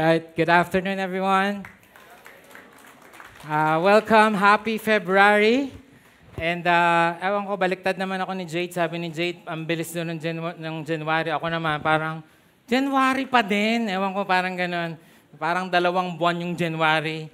Right. Good afternoon, everyone. Welcome. Happy February. And ewan ko, baliktad naman ako ni Jade. Sabi ni Jade, ang bilis doon ng January. Ako naman, parang January pa din. Ewan ko, parang ganun. Parang 2 buwan yung January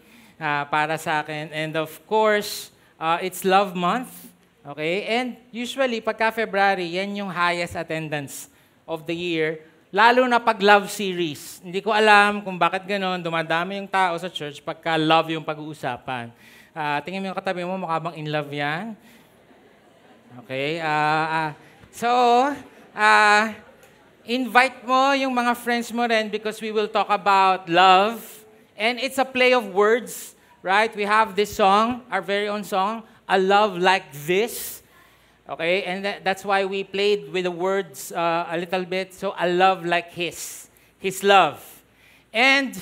para sa akin. And of course, it's Love Month. Okay? And usually, pagka February, yan yung highest attendance of the year. Lalo na pag love series. Hindi ko alam kung bakit gano'n, dumadami yung tao sa church pagka love yung pag-uusapan. Tingin mo yung katabi mo, mukha bang in love yan? Okay. Invite mo yung mga friends mo rin because we will talk about love. And it's a play of words, right? We have this song, our very own song, A Love Like This. Okay, and that's why we played with the words a little bit. So, a love like His love. And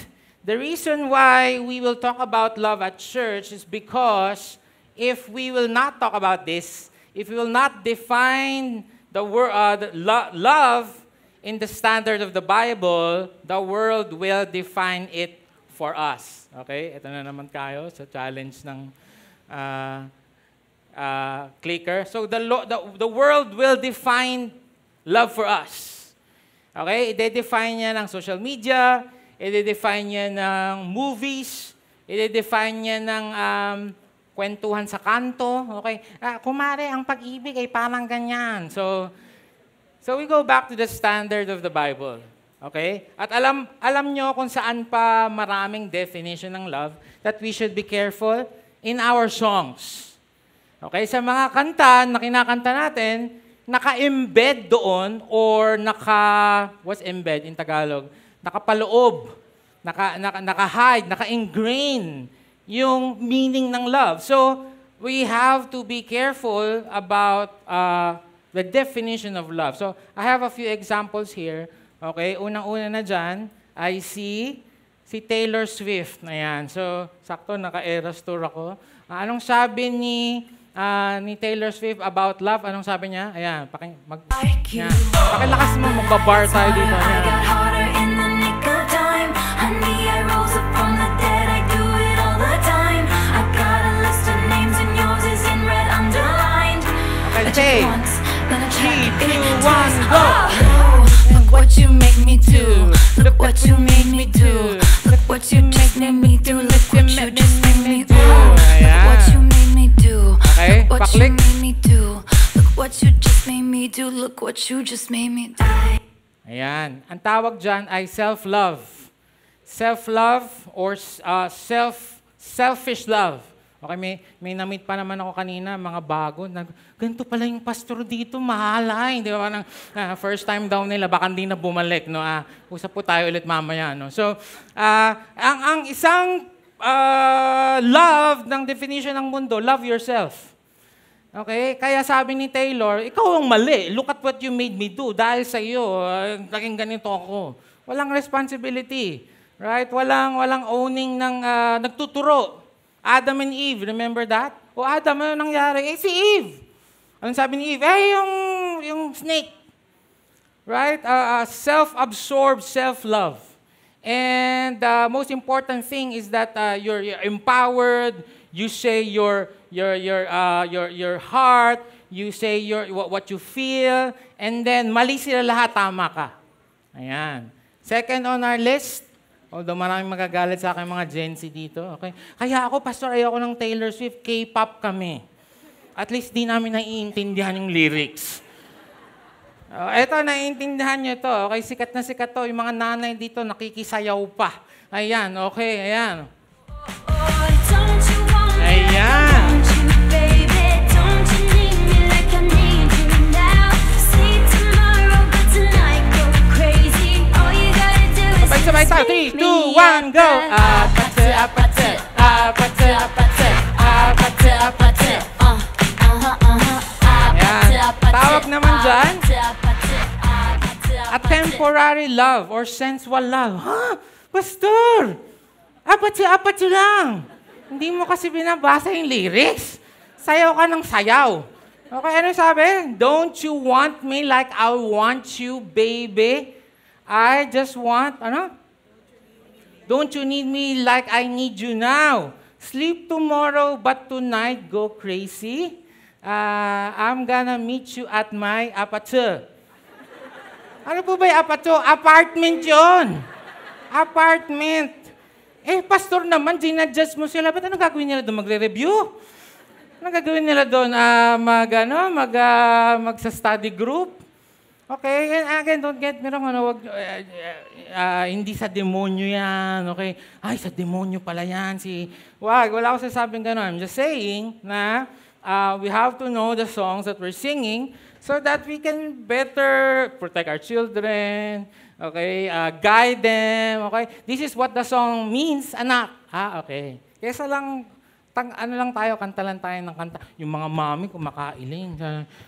the reason why we will talk about love at church is because if we will not talk about this, if we will not define the love in the standard of the Bible, the world will define it for us. Okay, ito na naman tayo sa challenge ng clicker. So the world will define love for us. Okay? I-define niya ng social media, i-define niya ng movies, i-define niya ng kwentuhan sa kanto. Okay? Kumare, ang pag-ibig ay parang ganyan. So we go back to the standard of the Bible. Okay? At alam nyo kung saan pa maraming definition ng love that we should be careful in our songs. Okay, sa mga kanta na kinakanta natin, naka-embed doon or what's embed in Tagalog? Nakapaloob, naka-hide, naka-ingrain yung meaning ng love. So, we have to be careful about the definition of love. So, I have a few examples here. Okay, unang-una na dyan, I see si Taylor Swift. Ayan, so, sakto, naka-Eras Tour ako. Anong sabi ni Taylor Swift about love? Anong sabi niya? Ayan, pakilakas mo, magbabar tayo dito. Ayan. Okay, 3, 2, 1, go! Look what you make me do. Look what you made me do. Look what you just made me do. Look what you just made me do. Look what you made me do. Okay, look what you made me do. Look what you just made me do. Look what you just made me do. Ayan. Ang tawag dyan ay self-love. Self-love or selfish love. Okay, may na-meet pa naman ako kanina, mga bago. Ganito pala yung pastor dito, mahalay. Di ba? First time daw nila, baka hindi na bumalik. No? Usap po tayo ulit mamaya. No? So, ang isang love ng definition ng mundo, love yourself. Okay? Kaya sabi ni Taylor, ikaw ang mali. Look at what you made me do. Dahil sa iyo, naging ganito ako. Walang responsibility. Right? Walang owning ng nagtuturo. Adam and Eve, remember that? O Adam, ano nangyari? Si Eve. Anong sabi ni Eve? Yung snake. Right? Self-absorbed, self-love. And the most important thing is that you're empowered. You say your heart. You say what you feel. And then, mali sila lahat, tama ka. Ayan. Second on our list, although maraming magagalit sa akin mga Gen Z dito. Okay? Kaya ako, pastor, ayoko ng Taylor Swift, K-pop kami. At least di namin naiintindihan yung lyrics. Eto, naiintindihan nyo ito. Okay, sikat na sikat to. Yung mga nanay dito, nakikisayaw pa. Ayan, okay, ayan. Ayan. Sabay tayo. 3, 2, 1, go! Apatse, apatse, apatse, apatse, apatse, apatse. Ayan. Tawag naman dyan, a temporary love or sensual love. Ha? Pastor! Apatse, apatse lang. Hindi mo kasi binabasa yung lyrics. Sayaw ka ng sayaw. Okay, ano sabi? Don't you want me like I want you, baby? I just want, Don't you need me like I need you now? Sleep tomorrow, but tonight go crazy. I'm gonna meet you at my apacho. Ano po ba yung apacho? Apartment yon. Apartment. Pastor naman, ginadjust mo sila. Ba't ano gagawin nila doon? Magre-review? Ano gagawin nila doon? Magsa-study group? Okay, and again, don't get me wrong, hindi sa demonyo yan, okay? Ay, sa demonyo pala yan. Wala ako sasabing gano'n. I'm just saying na we have to know the songs that we're singing so that we can better protect our children, okay? Guide them, okay? This is what the song means, anak. Okay. Kesa lang, kanta lang tayo ng kanta. Yung mga mami kumakailing.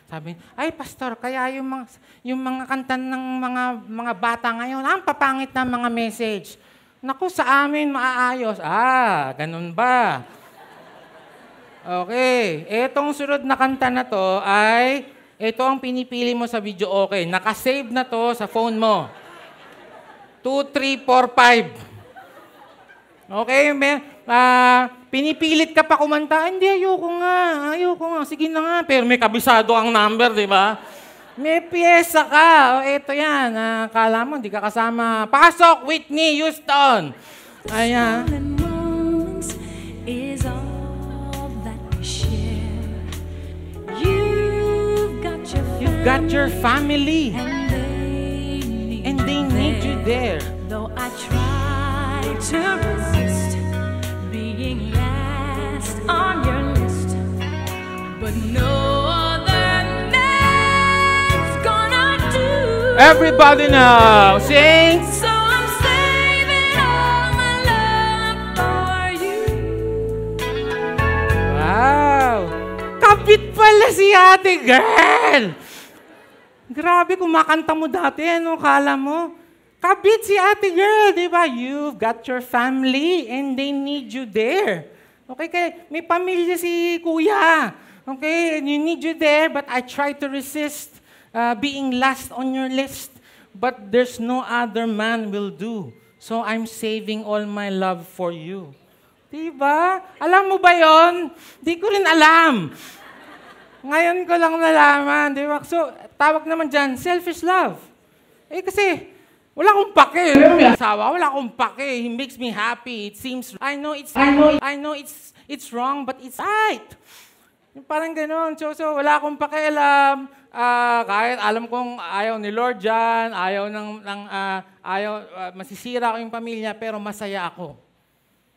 Sabi, ay pastor, kaya yung mga kanta ng mga bata ngayon, ang papangit na mga message. Naku, sa amin maaayos. Ganun ba? Okay, etong sunod na kanta na to ay, ito ang pinipili mo sa video okay. Nakasave na to sa phone mo. 2, 3, 4, 5. Okay, pinipilit ka pa kumanta, hindi, ayoko nga, sige na nga. Pero may kabisado ang number, di ba? May pyesa ka, eto yan, akala mo, hindi ka kasama. Pasok, Whitney Houston! Ayan. You've got your family, and they need you there. Though I try to resist being last on your list, but no other man's gonna do. Everybody now, sing. So I'm saving all my love for you. Wow! Kabit pala si ate girl! Grabe, kumakanta mo dati, ano kala mo? Kabit si ate girl, di ba? You've got your family and they need you there. Okay, kaya may pamilya si kuya. Okay, and you need you there, but I try to resist being last on your list. But there's no other man will do. So I'm saving all my love for you. Di ba? Alam mo ba yon? Di ko rin alam. Ngayon ko lang nalaman, di ba? So, tawag naman dyan, selfish love. Kasi, wala akong pake. May asawa, wala akong pake. He makes me happy. It seems, I know it's wrong, but it's right. Parang gano'n. So wala akong pakialam. Kahit alam kong ayaw ni Lord dyan, masisira ko yung pamilya, pero masaya ako.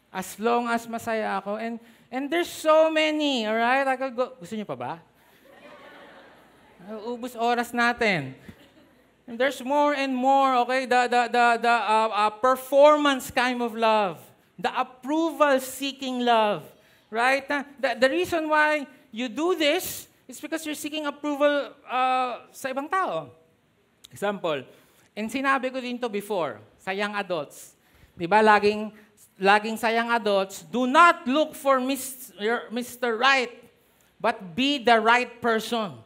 As long as masaya ako. And there's so many, alright? Gusto niyo pa ba? Ubus oras natin. And there's more and more, okay? The performance kind of love. The approval-seeking love. Right? The reason why you do this is because you're seeking approval sa ibang tao. Example, and sinabi ko din to before, sa young adults. Di ba, laging sa young adults, do not look for Mr. Right, but be the right person.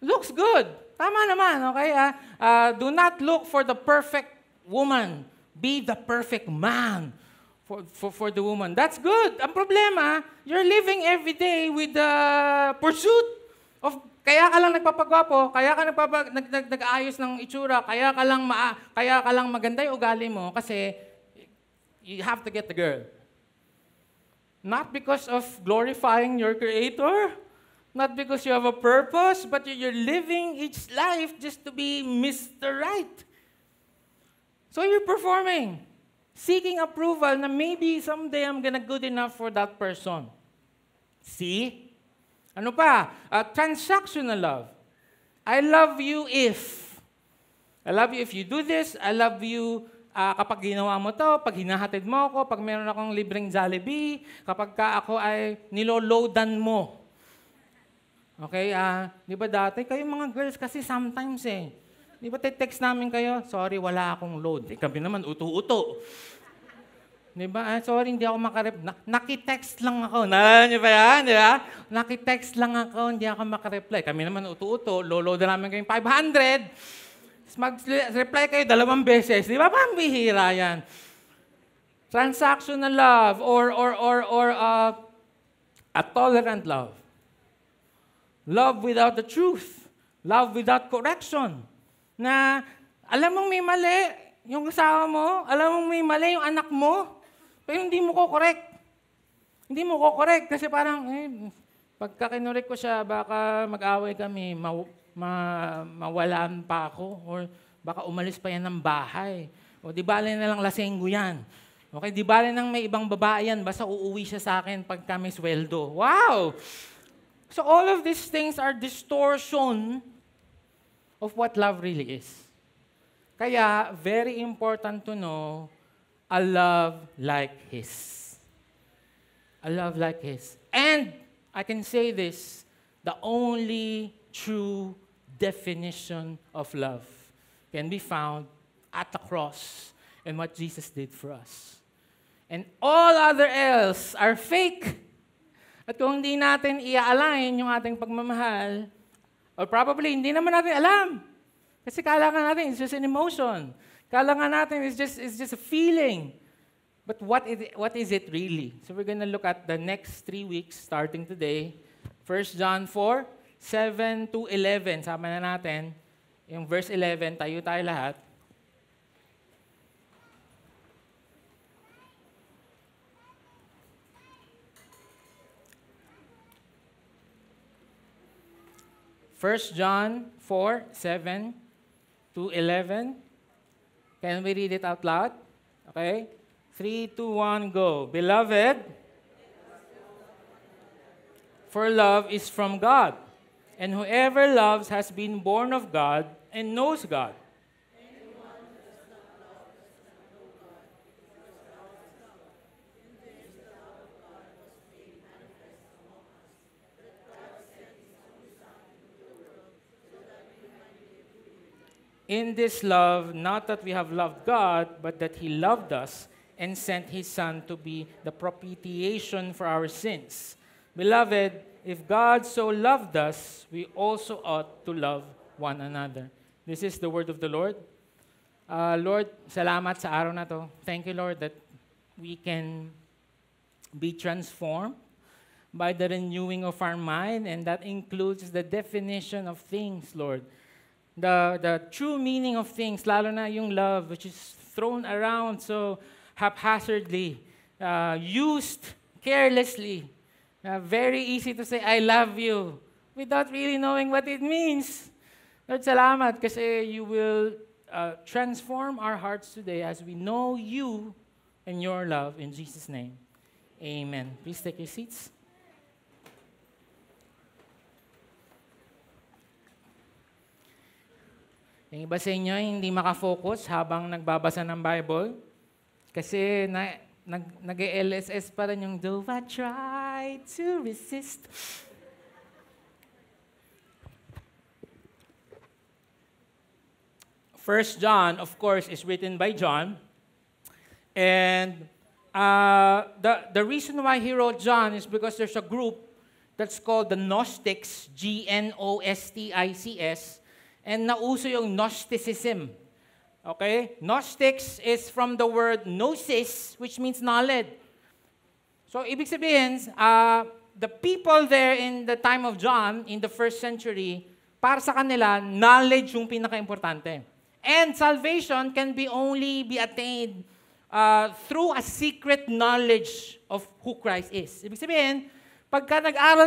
Looks good. Tama naman, okay? Do not look for the perfect woman. Be the perfect man for the woman. That's good. Ang problema, you're living every day with the pursuit of, kaya ka lang nagpapagwapo, kaya ka nag-aayos ng itsura, kaya ka lang maganda yung ugali mo kasi you have to get the girl. Not because of glorifying your Creator, not because you have a purpose, but you're living each life just to be Mr. Right. So you're performing, seeking approval na maybe someday I'm gonna good enough for that person. See? Ano pa? Transactional love. I love you if. I love you if you do this. I love you kapag ginawa mo to, pag hinahatid mo ako, pag meron akong libreng Jollibee, kapag ako ay niloloadan mo. Okay, di ba dati, kayo mga girls kasi sometimes di ba text namin kayo, sorry, wala akong load. Kami naman, uto-uto. Di ba, sorry, hindi ako nakitext lang ako. Naalala niyo ba yan, di ba? Nakitext lang ako, hindi ako makareply. Kami naman, uto-uto, loload na namin kayong 500. Mag-reply kayo 2 beses. Di ba, pambihira yan. transactional love or a tolerant love. Love without the truth. Love without correction. Na alam mong may mali yung asawa mo, alam mong may mali yung anak mo, pero hindi mo ko correct. Hindi mo ko correct kasi parang, pagka kinurek ko siya, baka mag-away kami, mawalan pa ako, or baka umalis pa yan ng bahay. O di bale na lang lasenggo yan. Okay, di bale nang may ibang babae yan, basta uuwi siya sa akin pagka may sweldo. Wow! So all of these things are distortion of what love really is. Kaya, very important to know a love like His. A love like His. And, I can say this, the only true definition of love can be found at the cross and what Jesus did for us. And all other else are fake. At kung hindi natin i-align yung ating pagmamahal, or probably hindi naman natin alam. Kasi kala nga natin, it's just an emotion. Kala nga natin, it's just a feeling. But what is it really? So we're going to look at the next 3 weeks starting today. 1 John 4, 7 to 11. Sama na natin. Yung verse 11, tayo lahat. First John 4, 7 to 11. Can we read it out loud? Okay? 3, 2, 1, go. Beloved, for love is from God, and whoever loves has been born of God and knows God. In this love, not that we have loved God, but that He loved us and sent His Son to be the propitiation for our sins. Beloved, if God so loved us, we also ought to love one another. This is the word of the Lord. Lord, salamat sa araw na to. Thank you, Lord, that we can be transformed by the renewing of our mind, and that includes the definition of things, Lord. The true meaning of things, lalo na yung love, which is thrown around so haphazardly, used carelessly. Very easy to say, I love you, without really knowing what it means. Lord, salamat kasi you will transform our hearts today as we know you and your love. In Jesus' name, amen. Please take your seats. Yung iba sa inyo hindi makafocus habang nagbabasa ng Bible kasi nag-LSS pa rin yung do I try to resist. First John, of course, is written by John. And the reason why he wrote John is because there's a group that's called the Gnostics, Gnostics, and nauso yung Gnosticism. Okay? Gnostics is from the word gnosis, which means knowledge. So, ibig sabihin, the people there in the time of John, in the first century, para sa kanila, knowledge yung pinaka-importante. And salvation can only be attained through a secret knowledge of who Christ is. Ibig sabihin, pagka nag-aral,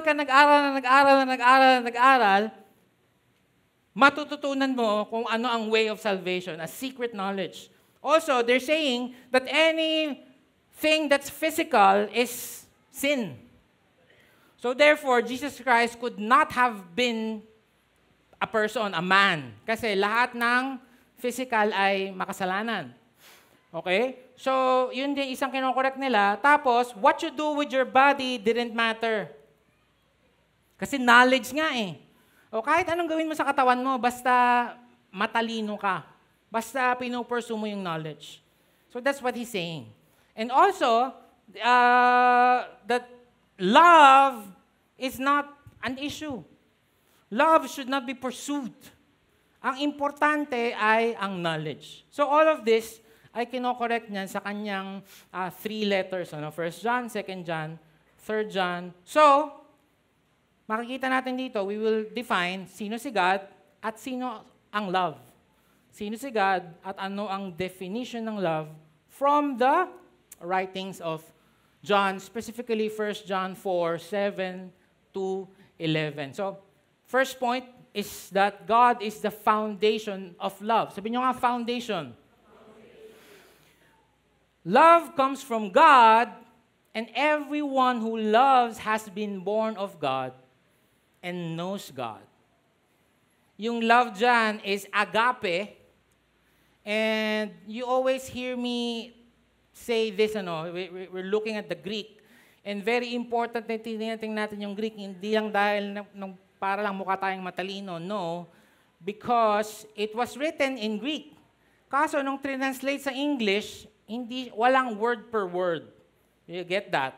matututunan mo kung ano ang way of salvation, a secret knowledge. Also, they're saying that anything that's physical is sin. So therefore, Jesus Christ could not have been a person, a man. Kasi lahat ng physical ay makasalanan. Okay? So, yun din isang kinokorek nila. Tapos, what you do with your body didn't matter. Kasi knowledge nga eh. O kahit anong gawin mo sa katawan mo, basta matalino ka. Basta pinopursue mo yung knowledge. So that's what he's saying. And also, that love is not an issue. Love should not be pursued. Ang importante ay ang knowledge. So all of this, ay kinokorekt niyan sa kanyang 3 letters. 1 John, 2 John, 3 John. So, makikita natin dito, we will define sino si God at sino ang love. Sino si God at ano ang definition ng love from the writings of John, specifically 1 John 4, 7 to 11. So, first point is that God is the foundation of love. Sabihin nyo nga, foundation. Love comes from God, and everyone who loves has been born of God and knows God. Yung love dyan is agape, and you always hear me say this, we're looking at the Greek, and very important na tinitingnan natin yung Greek, hindi lang dahil para lang mukha tayong matalino, no, because it was written in Greek. Kaso nung translate sa English, walang word per word. You get that?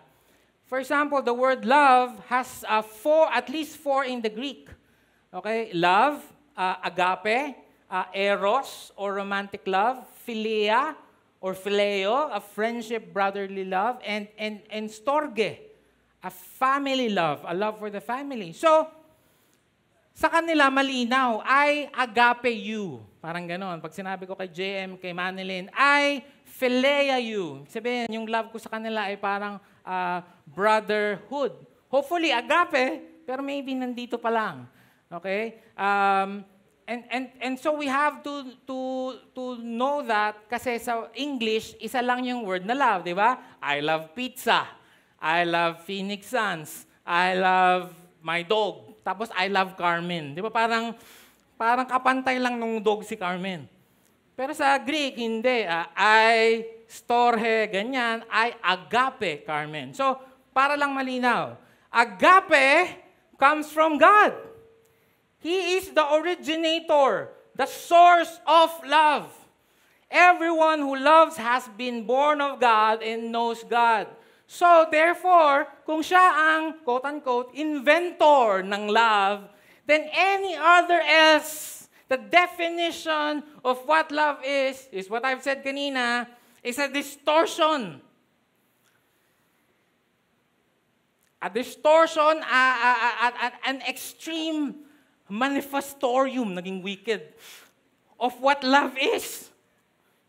For example, the word love has at least four in the Greek. Okay? Love, agape, eros, or romantic love, philia, or phileo, a friendship, brotherly love, and storge, a family love, a love for the family. So, sa kanila, malinaw, I agape you. Parang ganon. Pag sinabi ko kay JM, kay Manilyn, I philea you. Sabihin, yung love ko sa kanila ay parang brotherhood. Hopefully, agape, pero maybe nandito pa lang. Okay? And so we have to know that kasi sa English, isa lang yung word na love, di ba? I love pizza. I love Phoenix Suns. I love my dog. Tapos I love Carmen. Di ba? Parang kapantay lang nung dog si Carmen. Pero sa Greek, hindi. I storge, ganyan. I agape, Carmen. So, para lang malinaw. Agape comes from God. He is the originator, the source of love. Everyone who loves has been born of God and knows God. So, therefore, kung siya ang, quote-unquote, inventor ng love, then any other else, the definition of what love is what I've said kanina, is a distortion. A distortion, an extreme manifestorium, naging wicked, of what love is.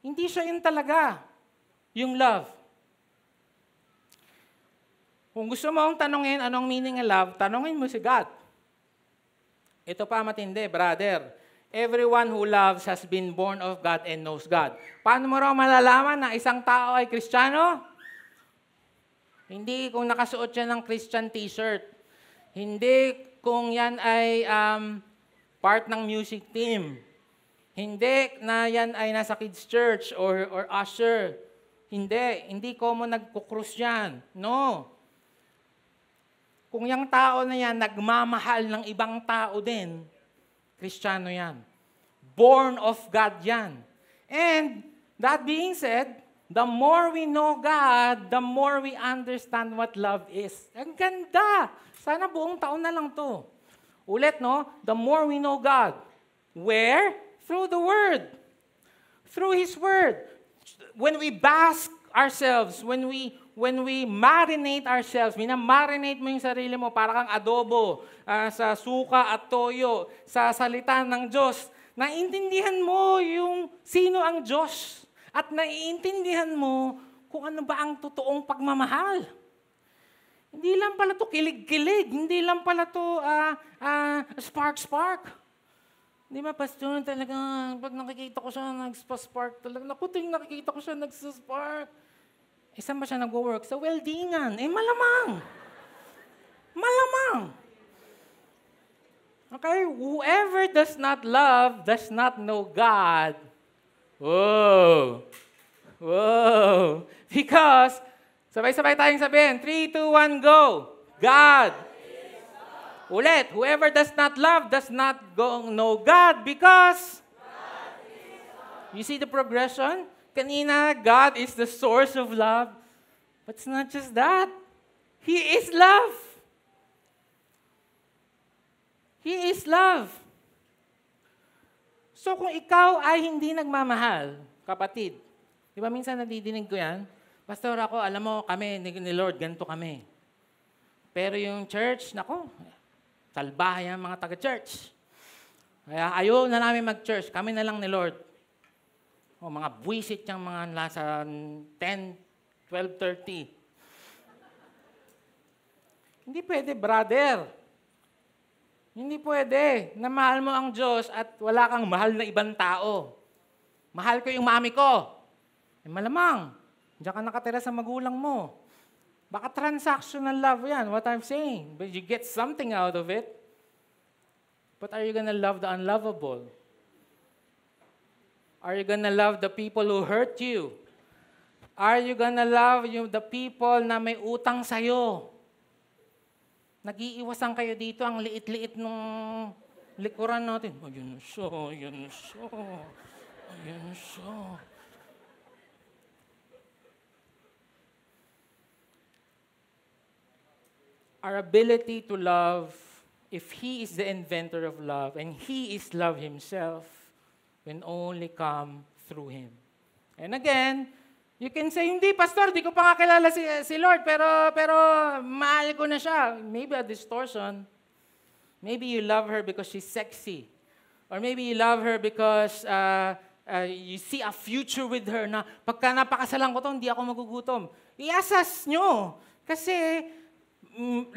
Hindi siya yun talaga, yung love. Kung gusto mong tanungin anong meaning ng love, tanungin mo si God. Ito pa matindi, brother. Everyone who loves has been born of God and knows God. Paano mo raw malalaman na isang tao ay Kristiyano? Hindi kung nakasuot siya ng Christian t-shirt. Hindi kung yan ay part ng music team. Hindi na yan ay nasa kids church or usher. Hindi ko mo nagkukrus yan. No. Kung yung tao na yan nagmamahal ng ibang tao din, Kristiyano yan. Born of God yan. And that being said, the more we know God, the more we understand what love is. Ang ganda! Sana buong taon na lang to. Ulit, no? The more we know God. Where? Through the Word. Through His Word. When we bask ourselves, when we marinate ourselves, minamarinate mo yung sarili mo para kang adobo sa suka at toyo, sa salita ng Diyos, naiintindihan mo yung sino ang Diyos at naiintindihan mo kung ano ba ang totoong pagmamahal. Hindi lang pala to kilig-kilig, hindi lang pala to spark-spark. Di ba, Pastor, talaga, pag nakikita ko siya, nagspa-spark talaga. Naku, nakikita ko siya, nagspa-spark. Saan ba siya nag-work? Sa weldingan. Malamang. Malamang. Okay? Whoever does not love does not know God. Whoa. Whoa. Because, sabay-sabay tayong sabihin, 3, 2, 1, go. God. Ulit, whoever does not love does not know God because you see the progression? Kanina, God is the source of love. But it's not just that. He is love. He is love. So kung ikaw ay hindi nagmamahal, kapatid, di Di ba minsan nadidinig ko yan? Pastor, ako, alam mo, kami, ni Lord, ganito kami. Pero yung church, nako, salbahay ang mga taga-church. Kaya ayaw na namin mag-church, kami na lang ni Lord. O mga buwisit yung mga nasa 10, 12:30. Hindi pwede, brother. Hindi pwede na mahal mo ang Diyos at wala kang mahal na ibang tao. Mahal ko yung mami ko. Eh, malamang, diyan ka nakatira sa magulang mo. Baka transactional love yan, what I'm saying. But you get something out of it. But are you gonna love the unlovable? Are you gonna love the people who hurt you? Are you gonna love the people na may utang sa'yo? Nag-iiwasan kayo dito, ang liit-liit nung likuran natin. Ayun siya, ayun siya, ayun siya. Our ability to love, if He is the inventor of love, and He is love Himself, can only come through Him. And again, you can say, hindi, Pastor, di ko pa nga kilala si Lord, pero mahal ko na siya. Maybe a distortion. Maybe you love her because she's sexy. Or maybe you love her because you see a future with her na pagka napakasalan ko to, hindi ako magugutom. Iasas nyo. Kasi,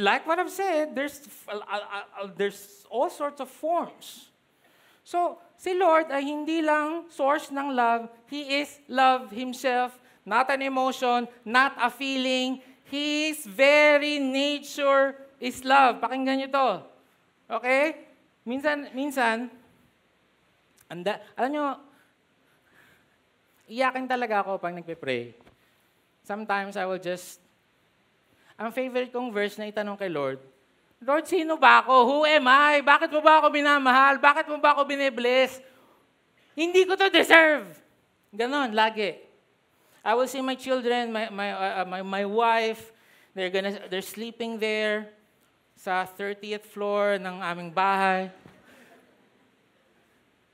like what I've said, there's all sorts of forms. So, si Lord ay hindi lang source ng love. He is love Himself, not an emotion, not a feeling. His very nature is love. Pakinggan niyo to. Okay? Minsan, alam niyo, iyakin talaga ako pag nagpe-pray. Sometimes I will ang favorite kong verse na itanong kay Lord, Lord, sino ba ako? Who am I? Bakit mo ba ako minamahal? Bakit mo ba ako binibless? Hindi ko to deserve. Ganon, lagi. I will see my children, my wife, they're sleeping there sa 30th floor ng aming bahay.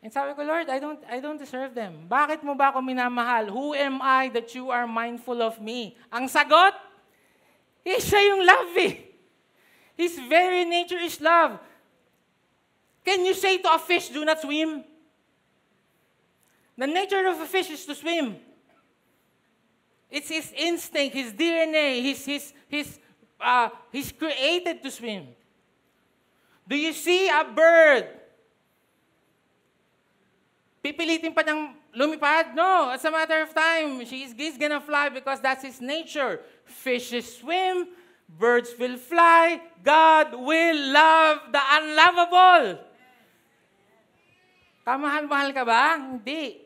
And sabi ko, Lord, I don't deserve them. Bakit mo ba ako minamahal? Who am I that you are mindful of me? Ang sagot, siya yung love eh. His very nature is love. Can you say to a fish, do not swim? The nature of a fish is to swim. It's his instinct, his DNA, he's created to swim. Do you see a bird? Pipilitin pa niyang lumipad? No. As a matter of time, he's gonna fly because that's his nature. Fishes swim, birds will fly, God will love the unlovable. Kamahal-mahal ka ba? Hindi.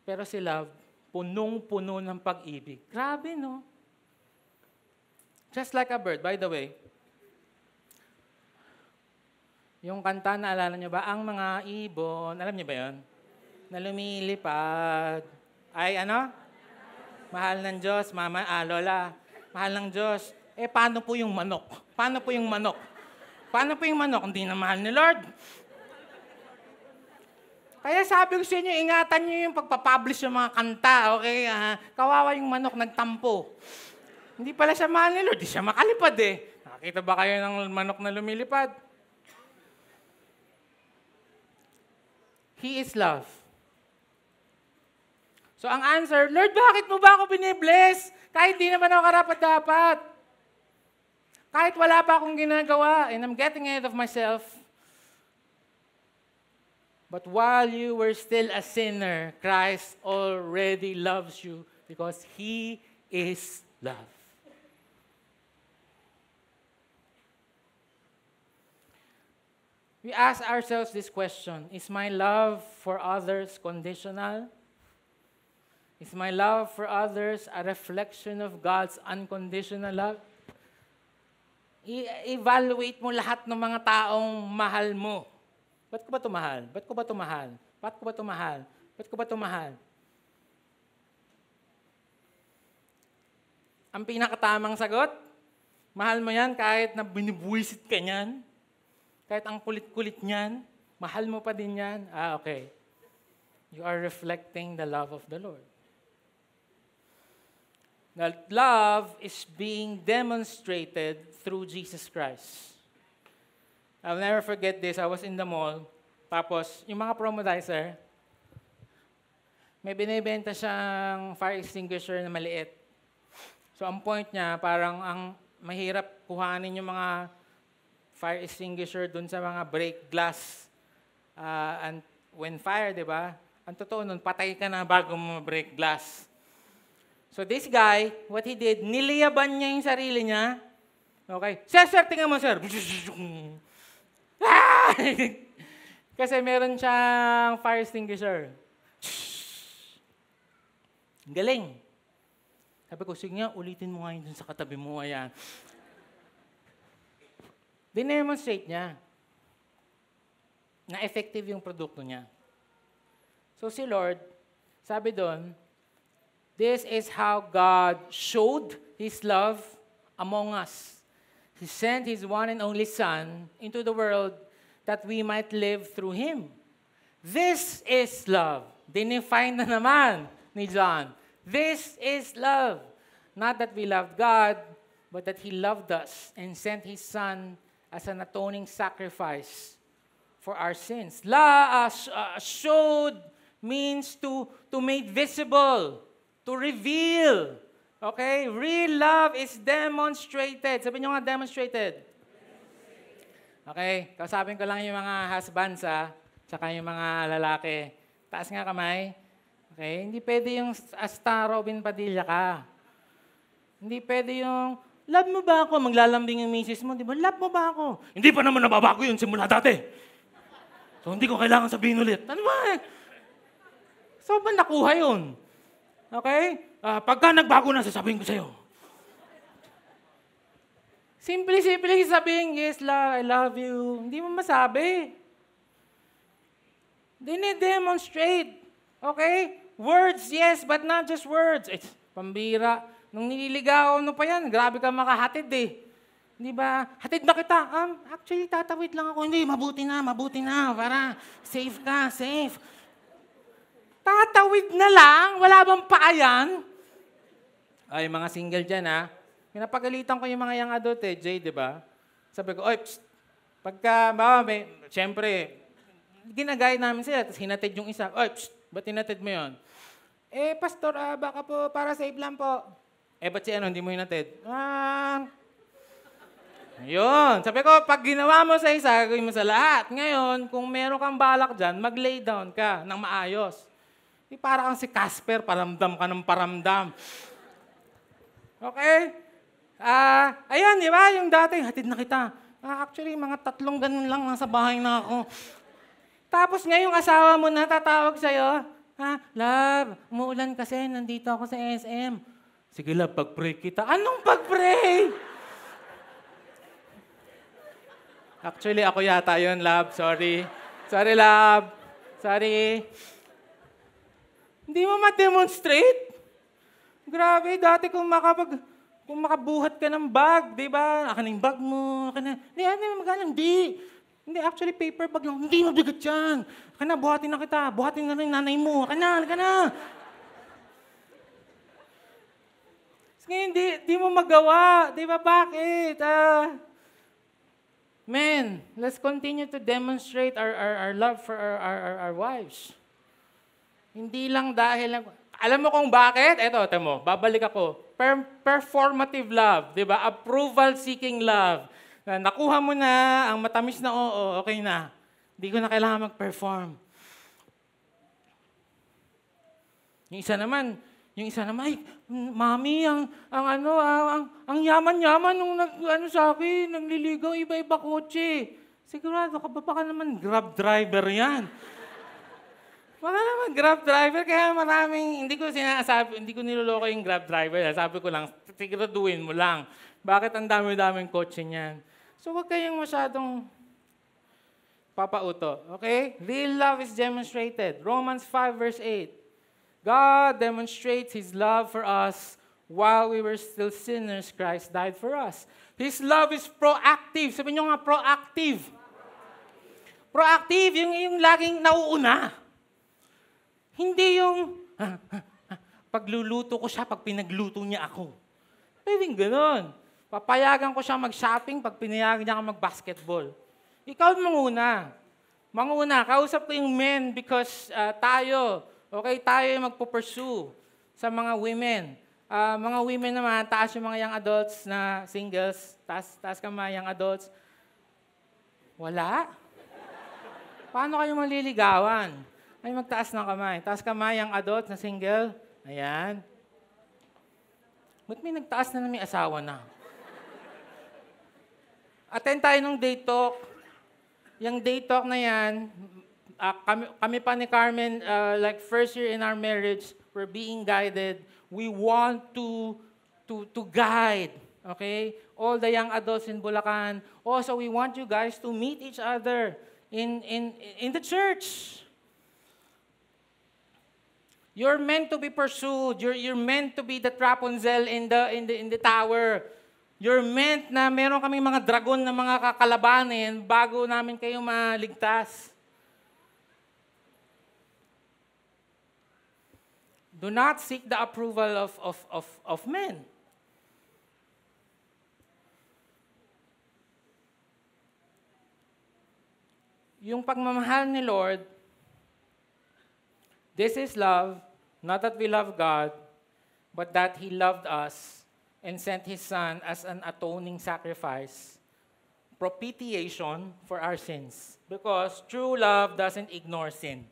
Pero si love, punong-puno ng pag-ibig. Grabe, no? Just like a bird, by the way. Yung kanta, naalala niyo ba? Ang mga ibon, alam niyo ba yun? Na lumilipad. Ay, ano? Mahal ng Diyos, mama, lola. Mahal ng Diyos. Paano po yung manok? Paano po yung manok? Paano po yung manok? Hindi na mahal ni Lord. Kaya sabi ko sa inyo, ingatan niyo yung pagpapublish ng mga kanta, okay? Kawawa yung manok, nagtampo. Hindi pala siya mahal ni Lord, di siya makalipad eh. Nakakita ba kayo ng manok na lumilipad? He is love. So ang answer, Lord, bakit mo ba ako binibless? Kahit di naman ako karapat-dapat. Kahit wala pa akong ginagawa, and I'm getting ahead of myself. But while you were still a sinner, Christ already loves you because He is love. We ask ourselves this question, is my love for others conditional? Is my love for others a reflection of God's unconditional love? I-evaluate mo lahat ng mga taong mahal mo. Ba't ko ba ito mahal? Ba't ko ba ito mahal? Ba't ko ba ito mahal? Ba't ko ba ito mahal? Ang pinakatamang sagot, mahal mo yan kahit na binibuisit ka niyan, kahit ang kulit-kulit niyan, mahal mo pa din yan. Okay. you are reflecting the love of the Lord. That love is being demonstrated through Jesus Christ. I'll never forget this. I was in the mall. Tapos, yung mga promodizer, may binibenta siyang fire extinguisher na maliit. So, ang point niya, parang ang mahirap kuhanin yung mga fire extinguisher dun sa mga break glass. And when fire, di ba? Ang totoo nun, patay ka na bago mo break glass. So this guy, what he did, niliyaban niya yung sarili niya. Okay? Sir, tingnan mo, sir. Kasi meron siyang fire extinguisher. Galing. Sabi ko, sige nga, ulitin mo nga yun sa katabi mo. Ayan. Dinemonstrate niya na effective yung produkto niya. So si Lord, sabi doon, this is how God showed His love among us. He sent His one and only Son into the world that we might live through Him. This is love. Dinefine na naman ni John. This is love. Not that we loved God, but that He loved us and sent His Son as an atoning sacrifice for our sins. Showed means to make visible, to reveal. Okay? Real love is demonstrated. Sabi nyo nga, demonstrated. Okay? Kausapin ko lang yung mga husbands, tsaka yung mga lalaki. Taas nga kamay. Okay? Hindi pwede yung Asta Robin Padilla ka. Hindi pwede yung, love mo ba ako? Maglalambing yung misis mo. Di ba? Love mo ba ako? Hindi pa naman nababago yun simula dati. So, hindi ko kailangan sabihin ulit. Ano ba? So, ba nakuha yun? Okay? Pagka nagbago na, sasabihin ko sa'yo. Simple sabihin, yes, I love you. Hindi mo masabi. Dine-demonstrate. Okay? Words, yes, but not just words. It's pambira. Nung nililigaw, ano pa yan? Grabe ka makahatid eh. Di ba? Hatid ba kita? Actually, tatawid lang ako. Hindi, mabuti na. Para safe ka, safe. Tatawid na lang? Wala bang paayan? Ay, mga single dyan, Pinapagalitan ko yung mga young adult, Jay, di ba? Sabi ko, oy, psst. Pagka, siyempre, ginagay namin sila, tapos hinatid yung isa. Oy, psst, ba't hinatid mo yun? Pastor, baka po, para safe lang po. Ba't hindi mo hinatid? Yun. Sabi ko, pag ginawa mo sa isa, gawin mo sa lahat. Ngayon, kung meron kang balak dyan, mag-lay down ka ng maayos. Di para kang si Casper, paramdam ka ng paramdam. Okay? Ayan, di ba? Yung dati, hatid na kita. Actually, mga 3 ganun lang nasa bahay na ako. Tapos ngayong asawa mo na tatawag sa'yo, love, umuulan kasi, nandito ako sa SM. Sige love, pag-pray kita. Anong pag-pray? Actually, ako yata yun, love. Sorry. Sorry, love. Sorry. Hindi mo ma-demonstrate? Grabe, dati kung makabuhat ka ng bag, di ba? Akin yung bag mo. Hindi. Hindi, actually, paper bag lang. Hindi, mabigat yan. Akin na, buhatin na kita. Buhatin na rin nanay mo. Akin na. Ngayon, di mo magawa. Di ba? Bakit? Men, let's continue to demonstrate our love for our wives. Hindi lang dahil... Alam mo kung bakit? Eto, temo, babalik ako. Performative love, di ba? Approval-seeking love. Nakuha mo na, ang matamis na oo, okay na. Hindi ko na kailangan mag-perform. Yung isa naman, ay, mami, ang yaman-yaman nung sa akin, nagliligaw, iba-iba kotse. Sigurado ka ba baka naman Grab driver yan? Baka naman Grab driver, kaya maraming, hindi ko niloloko yung Grab driver. Sabi ko lang, siguraduhin mo lang. Bakit ang dami-daming kotse niyan? So huwag kayong masyadong papauto. Okay? Real love is demonstrated. Romans 5 verse 8. God demonstrates His love for us while we were still sinners. Christ died for us. His love is proactive. Sabi nyo nga, proactive. Proactive, yung laging nauuna. Hindi yung pagluluto ko siya pag pinagluto niya ako. Pwedeng ganun. Papayagan ko siya mag-shopping pag pinayagan niya ako mag-basketball. Ikaw manguna. Manguna. Kausap ko yung men because tayo yung magpo-pursue sa mga women. Mga women naman, taas yung mga young adults na singles. Taas ka mga young adults. Wala. Paano kayo maliligawan? Ay, magtaas ng kamay. Taas kamay young adults na single. Ayan. Ba't may nagtaas na may asawa na? Attend tayo ng date talk. Yung date talk na yan, kami pa ni Carmen, like first year in our marriage, we're being guided. We want to guide, okay? All the young adults in Bulacan. Also, we want you guys to meet each other in the church. You're meant to be pursued. You're meant to be the Rapunzel in the tower. You're meant na meron kaming mga dragon na mga kakalabanin bago namin kayo maligtas. Do not seek the approval of men. Yung pagmamahal ni Lord, this is love, not that we love God, but that He loved us and sent His Son as an atoning sacrifice, propitiation for our sins. Because true love doesn't ignore sin.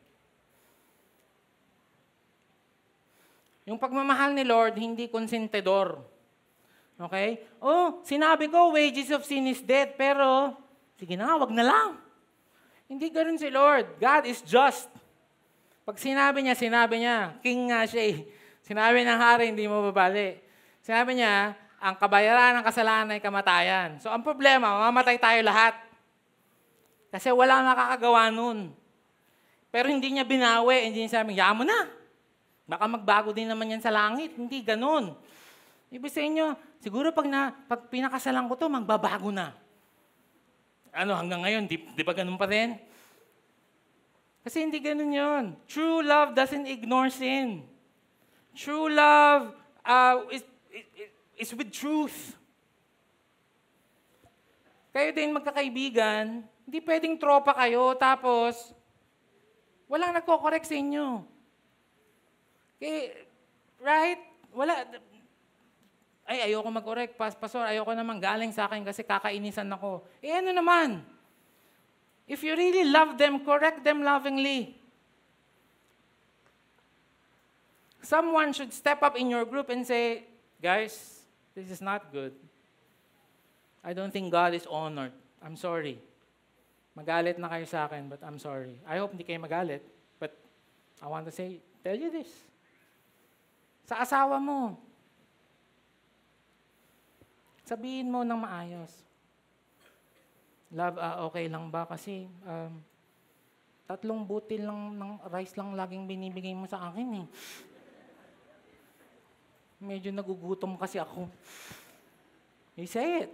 Yung pagmamahal ni Lord, hindi konsentidor. Okay? Oh, sinabi ko, wages of sin is death, pero, sige na, wag na lang. Hindi ganoon si Lord. God is just. Pag sinabi niya, king nga siya eh. Sinabi ng hari, hindi mo babali. Sinabi niya, ang kabayaran ng kasalanan ay kamatayan. So, ang problema, mamamatay tayo lahat. Kasi wala makakagawa nun. Pero hindi niya binawi, hindi niya sabi, yamo na. Baka magbago din naman yan sa langit. Hindi, ganun. Ibig sa inyo, siguro pag pinakasalan ko to, magbabago na. Ano, hanggang ngayon, di ba ganun pa rin? Kasi hindi ganun yun. True love doesn't ignore sin. True love is with truth. Kayo din magkakaibigan, hindi pwedeng tropa kayo, tapos walang nagko-correct sa inyo. Okay, right? Wala. Ay, ayoko mag-correct. Pastor, ayoko naman galing sa akin kasi kakainisan ako. Eh, ano naman? If you really love them, correct them lovingly. Someone should step up in your group and say, guys, this is not good. I don't think God is honored. I'm sorry. Magalit na kayo sa akin, but I'm sorry. I hope hindi kayo magalit, but I want to tell you this. Sa asawa mo, sabihin mo ng maayos. Love, okay lang ba? Kasi 3 butil lang ng rice lang laging binibigay mo sa akin eh. Medyo nagugutom kasi ako. You say it.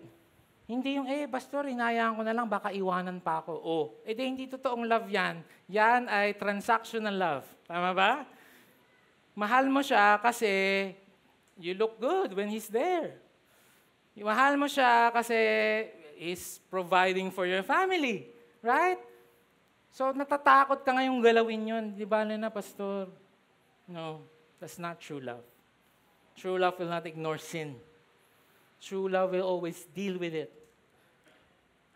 Hindi yung, pastor, hinayaan ko na lang, baka iwanan pa ako. Oh, hindi totoong love yan. Yan ay transactional love. Tama ba? Mahal mo siya kasi you look good when he's there. Mahal mo siya kasi he's providing for your family. Right? So, natatakot ka ngayong galawin yun. Di ba na, pastor? No, that's not true love. True love will not ignore sin. True love will always deal with it.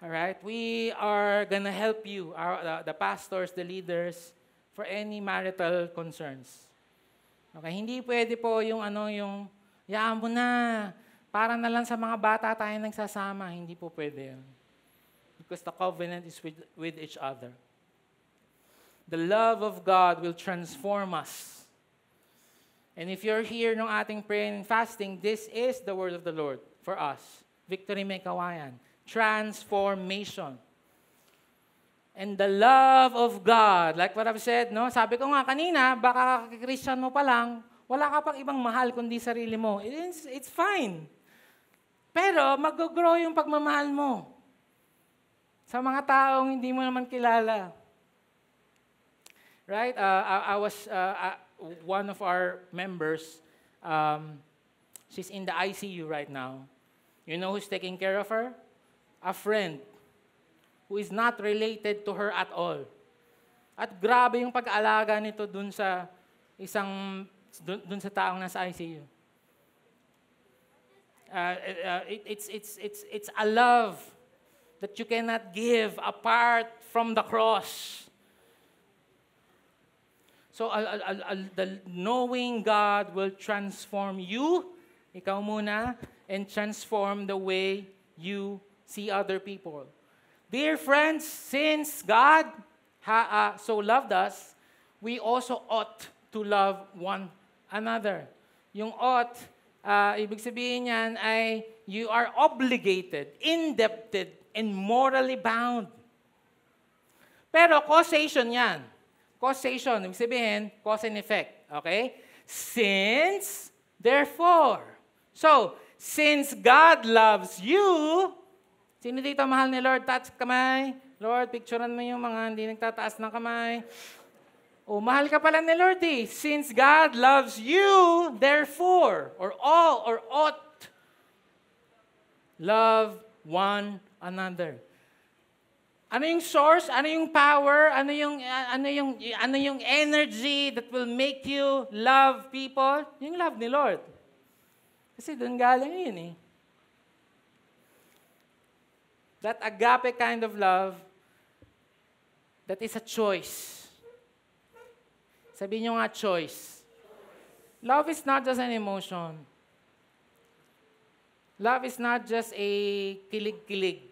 All right? We are gonna help you, the pastors, the leaders, for any marital concerns. Okay, hindi pwede po yung yaan mo na, para na lang sa mga bata tayo nagsasama. Hindi po pwede yun. Because the covenant is with each other. The love of God will transform us. And if you're here nung ating prayer and fasting, this is the word of the Lord for us. Victory May Kawayan. Transformation. And the love of God, like what I've said, no? Sabi ko nga kanina, baka Christian mo pa lang, wala ka pang ibang mahal kundi sarili mo. It's fine. Pero mag-grow yung pagmamahal mo sa mga taong hindi mo naman kilala. right? One of our members, she's in the ICU right now. You know who's taking care of her? A friend who is not related to her at all. At grabe yung pag-aalaga nito dun sa taong nasa ICU. It's a love that you cannot give apart from the cross. So, the knowing God will transform you, ikaw muna, and transform the way you see other people. Dear friends, since God so loved us, we also ought to love one another. Yung ought, ibig sabihin niyan ay you are obligated, indebted, and morally bound. Pero causation yan. Causation, ibig sabihin, cause and effect. Okay? Since, therefore. So, since God loves you, sino dito mahal ni Lord? Touch kamay. Lord, picturean mo yung mga hindi nagtataas ng kamay. O, mahal ka pala ni Lord eh. Since God loves you, therefore, or all, or ought, love one another. Ano yung source? Ano yung power? Ano yung energy that will make you love people? Yung love ni Lord. Kasi doon galing yun eh. That agape kind of love, that is a choice. Sabihin nyo nga, choice. Love is not just an emotion. Love is not just a kilig-kilig.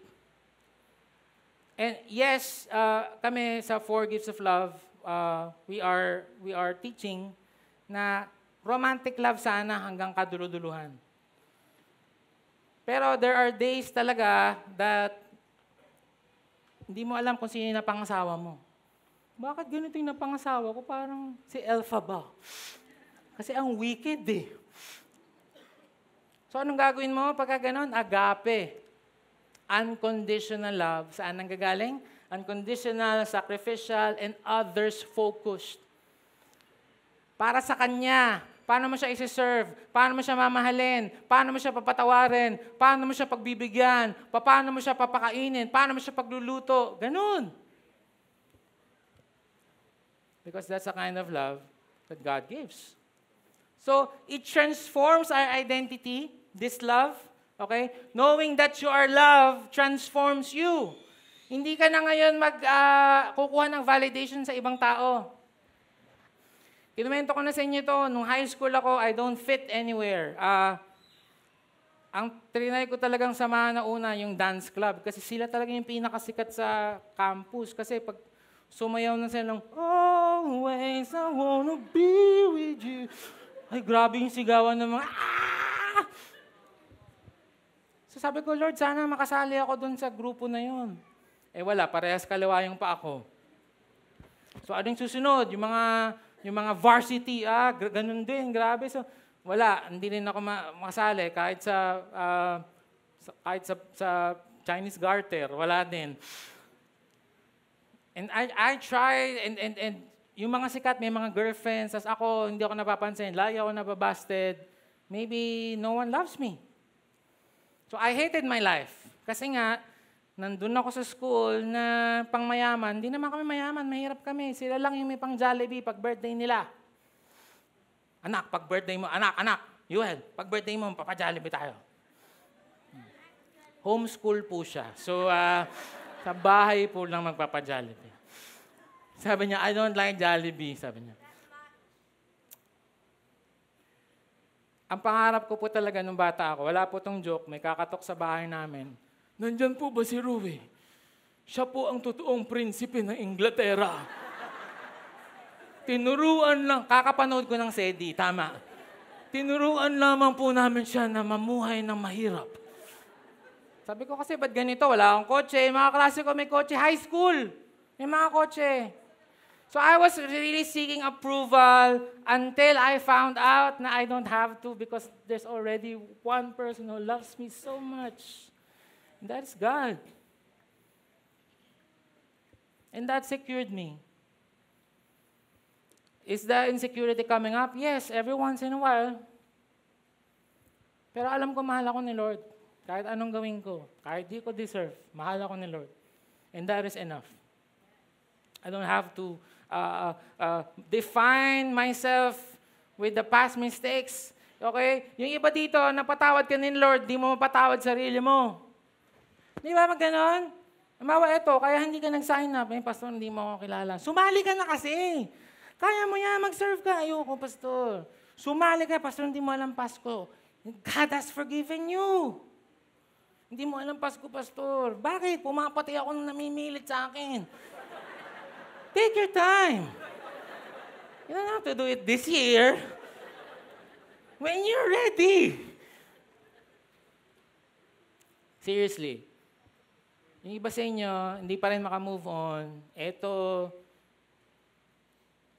And yes, kami sa 4 Gifts of Love, we are teaching na romantic love sana hanggang kaduluduluhan. Pero there are days talaga that hindi mo alam kung sino yung napangasawa mo. Bakit ganito yung napangasawa ko? Parang si Elpha ba? Kasi ang wicked eh. So anong gagawin mo pagka ganon? Agape. Unconditional love. Saan nang gagaling? Unconditional, sacrificial, and others-focused. Para sa Kanya. Paano mo siya isi-serve? Paano mo siya mamahalin? Paano mo siya papatawarin? Paano mo siya pagbibigyan? Paano mo siya papakainin? Paano mo siya pagluluto? Ganun. Because that's the kind of love that God gives. So, it transforms our identity, this love. Okay? Knowing that you are loved transforms you. Hindi ka na ngayon kukuha ng validation sa ibang tao. Kinuwento ko na sa inyo ito, nung high school ako, I don't fit anywhere. Ang trinay ko talagang samahan na una, yung dance club. Kasi sila talaga yung pinakasikat sa campus. Kasi pag sumayaw na sila ng, always I wanna be with you. Ay, grabe yung sigawan ng mga, So sabi ko, Lord, sana makasali ako dun sa grupo na yun. Eh wala, parehas kaliwayang pa ako. So anong susunod? Yung mga varsity, ganun din, grabe. So wala, hindi rin ako makasali kahit sa Chinese garter, wala din. And I tried, and yung mga sikat, may mga girlfriends, as ako, hindi ako napapansin, lagi ako nababasted. Maybe no one loves me. So I hated my life. Kasi nga, nandun ako sa school na pangmayaman. Hindi naman kami mayaman, mahirap kami. Sila lang yung may pang Jollibee pag birthday nila. Anak, pag birthday mo, anak, Yuel, pag birthday mo, papa-Jollibee tayo. Homeschool po siya. So, sa bahay po lang magpapa-Jollibee. Sabi niya, I don't like Jollibee, sabi niya. Ang pangarap ko po talaga nung bata ako, wala po tong joke, may kakatok sa bahay namin. Nandyan po ba si Ruby? Siya po ang totoong prinsipe ng Inglaterra. Tinuruan lang, kakapanood ko ng SEDI, tama. Tinuruan lamang po namin siya na mamuhay ng mahirap. Sabi ko kasi, ba't ganito? Wala akong kotse. Mga klase ko may kotse. High school, may mga kotse. So I was really seeking approval until I found out na I don't have to because there's already one person who loves me so much. And that is God. And that secured me. Is the insecurity coming up? Yes, every once in a while. Pero alam ko, mahal ako ni Lord. Kahit anong gawin ko, kahit di ko deserve, mahal ako ni Lord. And that is enough. I don't have to define myself with the past mistakes. Okay? Yung iba dito, napatawad ka ni Lord, di mo mapatawad sarili mo. Di ba mag ganon? Mawa ito, kaya hindi ka nag-sign up. Pastor, hindi mo ako kilala. Sumali ka na kasi. Kaya mo yan, mag-serve ka. Ayoko, Pastor. Sumali ka, Pastor, hindi mo alam Pasko. God has forgiven you. Hindi mo alam Pasko, Pastor. Bakit? Pumapatay ako nung namimilit sa akin. Take your time. You don't have to do it this year. When you're ready. Seriously. Yung iba sa inyo, hindi pa rin makamove on. Eto,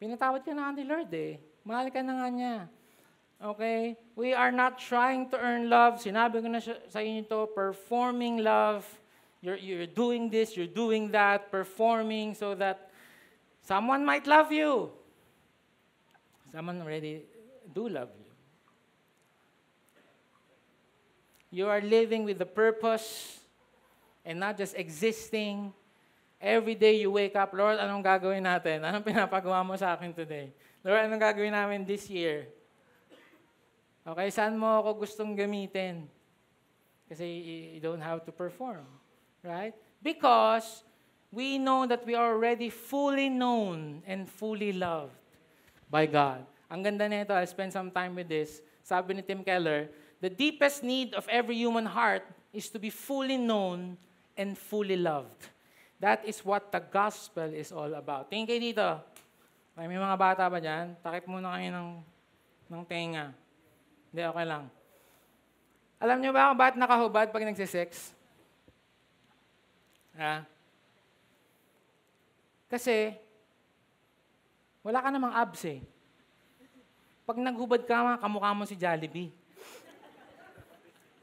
pinatawad ka na ni Lord eh. Mahal ka na nga niya. Okay? We are not trying to earn love. Sinabi ko na sa inyo ito, performing love. You're doing this, you're doing that, performing so that someone might love you. Someone already do love you. You are living with a purpose and not just existing. Every day you wake up, Lord, anong gagawin natin? Anong pinapagawa mo sa akin today? Lord, anong gagawin namin this year? Okay, saan mo ako gustong gamitin? Kasi you don't have to perform. Right? Because we know that we are already fully known and fully loved by God. Ang ganda nito, I'll spend some time with this. Sabi ni Tim Keller, the deepest need of every human heart is to be fully known and fully loved. That is what the gospel is all about. Tingin kayo dito. May mga bata ba dyan? Takip muna kayo ng tenga. Hindi, okay lang. Alam niyo ba kung bakit nakahubad pag nagsisex? Ha? Kasi, wala ka namang abs eh. Pag naghubad ka, kamukha mo si Jollibee.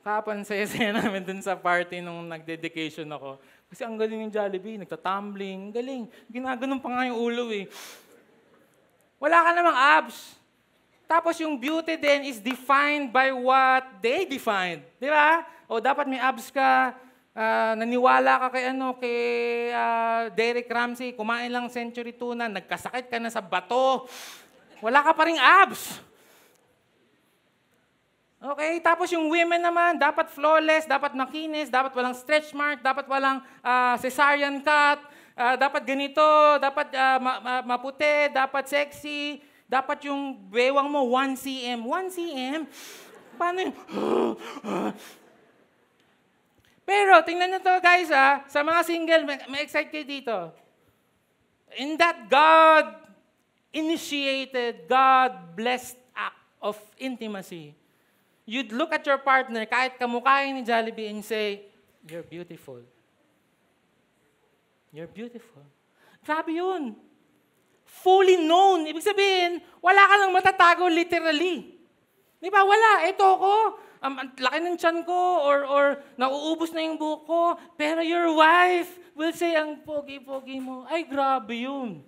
Kapan saya-saya namin dun sa party nung nag-dedication ako. Kasi ang galing ng Jollibee, nagtatumbling, galing. Ginaganon pa nga yung ulo eh. Wala ka namang abs. Tapos yung beauty din is defined by what they defined. Di ba? O dapat may abs ka, naniwala ka kay Derek Ramsey, kumain lang century tuna, nagkasakit ka na sa bato. Wala ka pa ring abs. Okay, tapos yung women naman, dapat flawless, dapat makinis, dapat walang stretch mark, dapat walang cesarean cut, dapat ganito, dapat maputi, dapat sexy, dapat yung bewang mo 1 cm. 1 cm? Paano yun? Pero, tingnan nyo to guys sa mga single, may excite kayo dito. In that God-initiated, God-blessed act of intimacy, you'd look at your partner, kahit kamukhain ni Jollibee, and say, you're beautiful. You're beautiful. Grabe yun. Fully known. Ibig sabihin, wala ka lang matatago literally. Di ba? Wala. Ito ako. Ang laki ng tiyan ko or nauubos na yung buhok ko. Pero your wife will say, ang pogi-pogi mo. Ay, grabe yun.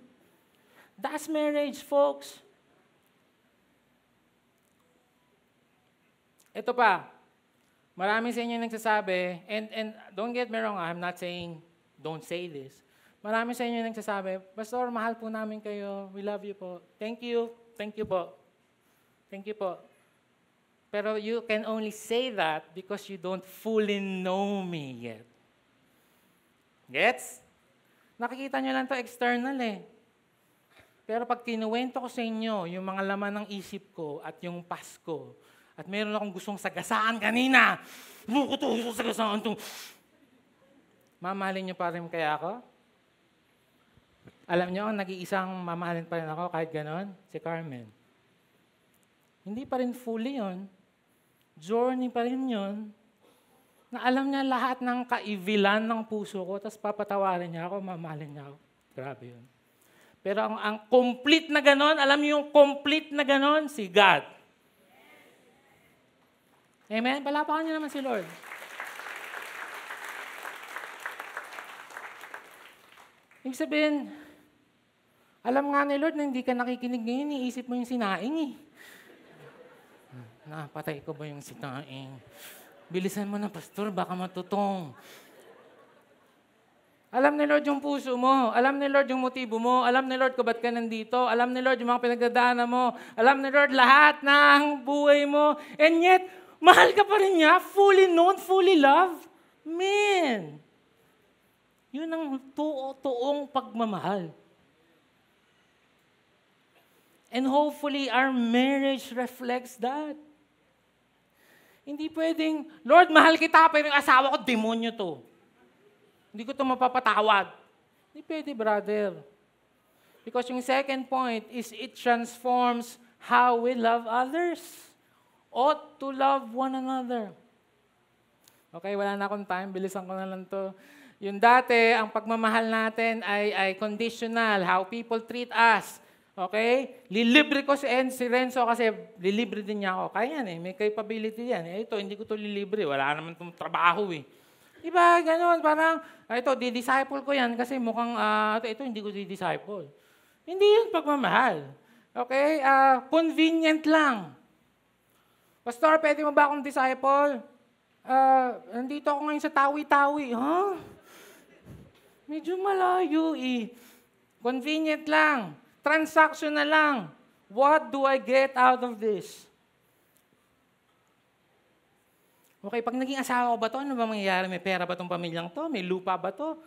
That's marriage, folks. Ito pa, marami sa inyo nagsasabi, and don't get me wrong, I'm not saying don't say this. Marami sa inyo nagsasabi, Pastor, mahal po namin kayo, we love you po. Thank you po. Thank you po. Pero you can only say that because you don't fully know me yet. Gets? Nakikita nyo lang to external eh. Pero pag kinuwento ko sa inyo, yung mga laman ng isip ko at yung past ko, at meron akong gustong sagasaan kanina. Gusto ko sagasaan ito. Mamahalin niyo pa rin kaya ako? Alam niyo, nag-iisang mamahalin pa rin ako kahit ganon? Si Carmen. Hindi pa rin fully yun. Journey pa rin yun. Na alam niya lahat ng kaivilan ng puso ko, tapos papatawarin niya ako, mamahalin niya ako. Grabe yun. Pero ang complete na ganon, alam niyo yung complete na ganon? Si God. Amen? Palapakan niyo naman si Lord. Ibig sabihin, Alam nga ni Lord na hindi ka nakikinig ngayon, iisip mo yung sinaing eh. Napatay ko ba yung sinaing? Bilisan mo na, pastor, baka matutong. Alam ni Lord yung puso mo. Alam ni Lord yung motibo mo. Alam ni Lord kung ba't ka nandito. Alam ni Lord yung mga pinagdadaanan mo. Alam ni Lord lahat ng buhay mo. And yet, mahal ka pa rin niya. Fully known, fully loved. Man! Yun ang toong pagmamahal. And hopefully, our marriage reflects that. Hindi pwedeng, Lord, mahal kita, pero yung asawa ko, demonyo to. Hindi ko ito mapapatawad. Hindi pwede, brother. Because yung second point is it transforms how we love others. Ought to love one another. Okay, wala na akong time. Bilisan ko na lang to. Yung dati, ang pagmamahal natin ay conditional. How people treat us. Okay? Lilibre ko si Renzo kasi lilibre din niya ako. Kaya yan eh. May capability yan. Ito, hindi ko to lilibre. Wala naman itong trabaho eh. Diba, gano'n, parang, ito, di-disciple ko yan kasi mukhang, ito, hindi ko di-disciple. Hindi yun pagmamahal. Okay? Convenient lang. Pastor, pwede mo ba akong disciple? Nandito ako ngayon sa Tawi-Tawi. Huh? Medyo malayo eh. Convenient lang. Transactional lang. What do I get out of this? Okay, pag naging asawa ko ba to, ano ba mangyayari? May pera ba tong pamilyang to? May lupa ba to?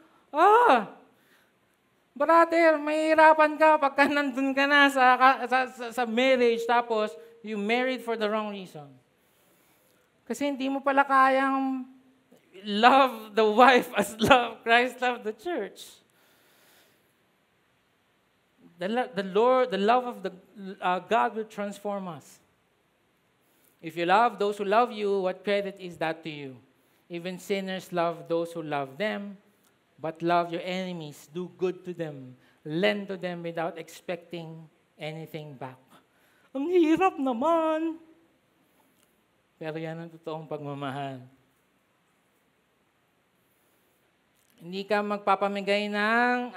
Brother, mahihirapan ka pagka nandun ka na sa marriage, tapos you married for the wrong reason. Kasi hindi mo pala kayang love the wife as Christ loved the church. The love of God will transform us. If you love those who love you, what credit is that to you? Even sinners love those who love them, but love your enemies, do good to them, lend to them without expecting anything back. Ang hirap naman. Pero yan ang totoong pagmamahal. Hindi ka magpapamigay ng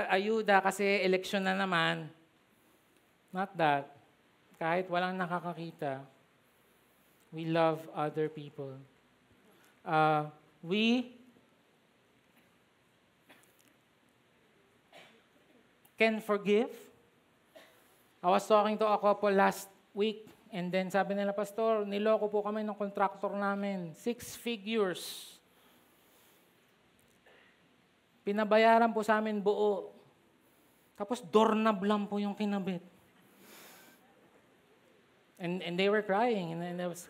ayuda kasi eleksyon na naman. Not that. Kahit walang nakakakita. We love other people. We can forgive. I was talking to a couple last week, and then sabi nila, Pastor, niloko po kami ng contractor namin. 6 figures. Pinabayaran po sa amin buo. Tapos doorknob lang po yung kinabit. And they were crying. And I was...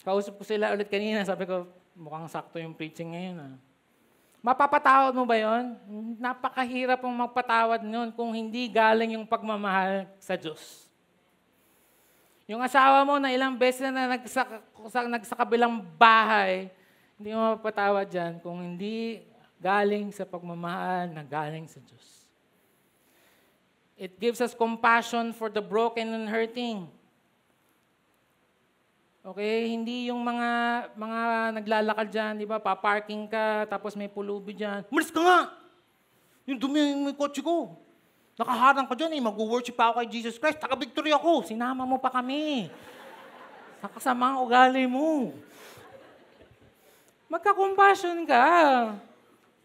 Kausap ko sila ulit kanina, sabi ko, mukhang sakto yung preaching ngayon. Mapapatawad mo ba yon? Napakahirap pong magpatawad nun kung hindi galing yung pagmamahal sa Diyos. Yung asawa mo na ilang beses na nagsakabilang bahay, hindi mo mapapatawad dyan kung hindi galing sa pagmamahal na galing sa Diyos. It gives us compassion for the broken and hurting. Okay, hindi yung mga naglalakad dyan, di ba, paparking ka, tapos may pulubi dyan. Umalis ka nga! Yung dumi yung kotse ko. Nakaharang ka dyan eh, mag-worship pa ako kay Jesus Christ, taka-victory ako. Sinama mo pa kami. Sa kasamang ugali mo. Magka-compassion ka.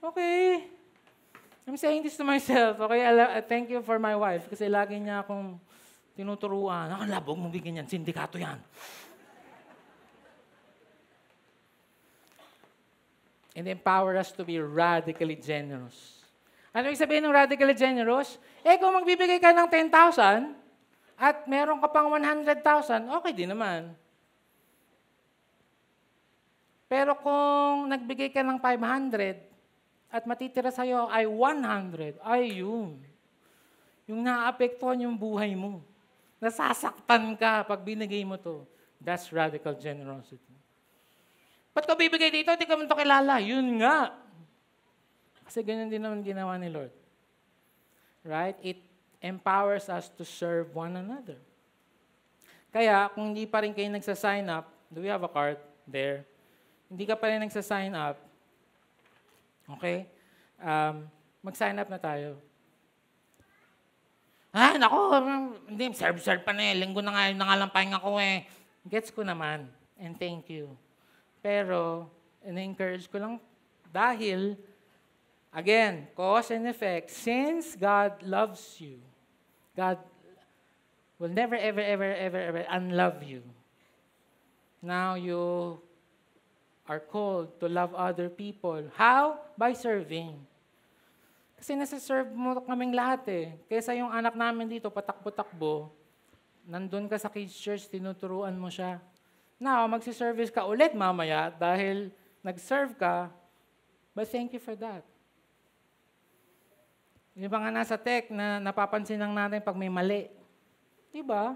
Okay. I'm saying this to myself, okay? Thank you for my wife, kasi lagi niya akong tinuturuan. Nakalabog mo bigyan yan, sindikato yan. And empower us to be radically generous. Ano yung sabihin ng radically generous? Kung magbibigay ka ng 10,000 at meron ka pang 100,000, okay din naman. Pero kung nagbigay ka ng 500 at matitira sa'yo ay 100, ay yun. Yung naapektuhan yung buhay mo. Nasasaktan ka pag binigay mo to. That's radical generosity. Ba't ka bibigay dito? Hindi ka man ito kilala. Yun nga. Kasi ganyan din naman ginawa ni Lord. Right? It empowers us to serve one another. Kaya, kung hindi pa rin kayo nagsa-sign up, do we have a card there? Hindi ka pa rin nagsa-sign up, okay? Mag-sign up na tayo. Ah, nako, hindi, serve pa na eh. Linggo na nga, nangalang ako eh. Gets ko naman. And thank you. Pero, in-encourage ko lang dahil, again, cause and effect, since God loves you, God will never, ever, ever, ever, ever unlove you. Now you are called to love other people. How? By serving. Kasi nasa-serve mo kaming lahat eh. Kaysa yung anak namin dito, patakbo-takbo, nandun ka sa kids church, tinuturuan mo siya. Now, magsiservice ka ulit mamaya dahil nag-serve ka, but thank you for that. Yung mga nasa tech na napapansin lang natin pag may mali. Diba?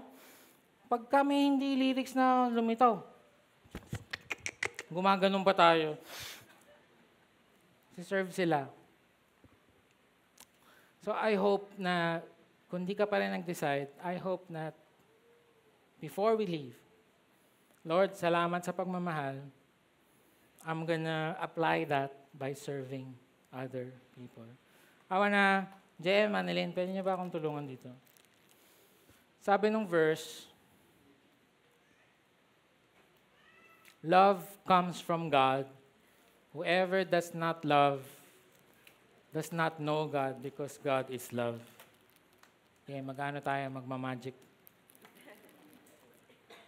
Pag kami hindi lyrics na lumitaw, gumaganon pa tayo. Si-serve sila. So I hope na, kung di ka pa rin nag-decide, I hope na before we leave, Lord, salamat sa pagmamahal. I'm gonna apply that by serving other people. Awa na, JM, Annalyn, pwede niyo ba akong tulungan dito? Sabi nung verse, love comes from God. Whoever does not love does not know God because God is love. Okay, mag-ano tayo, magmamagic.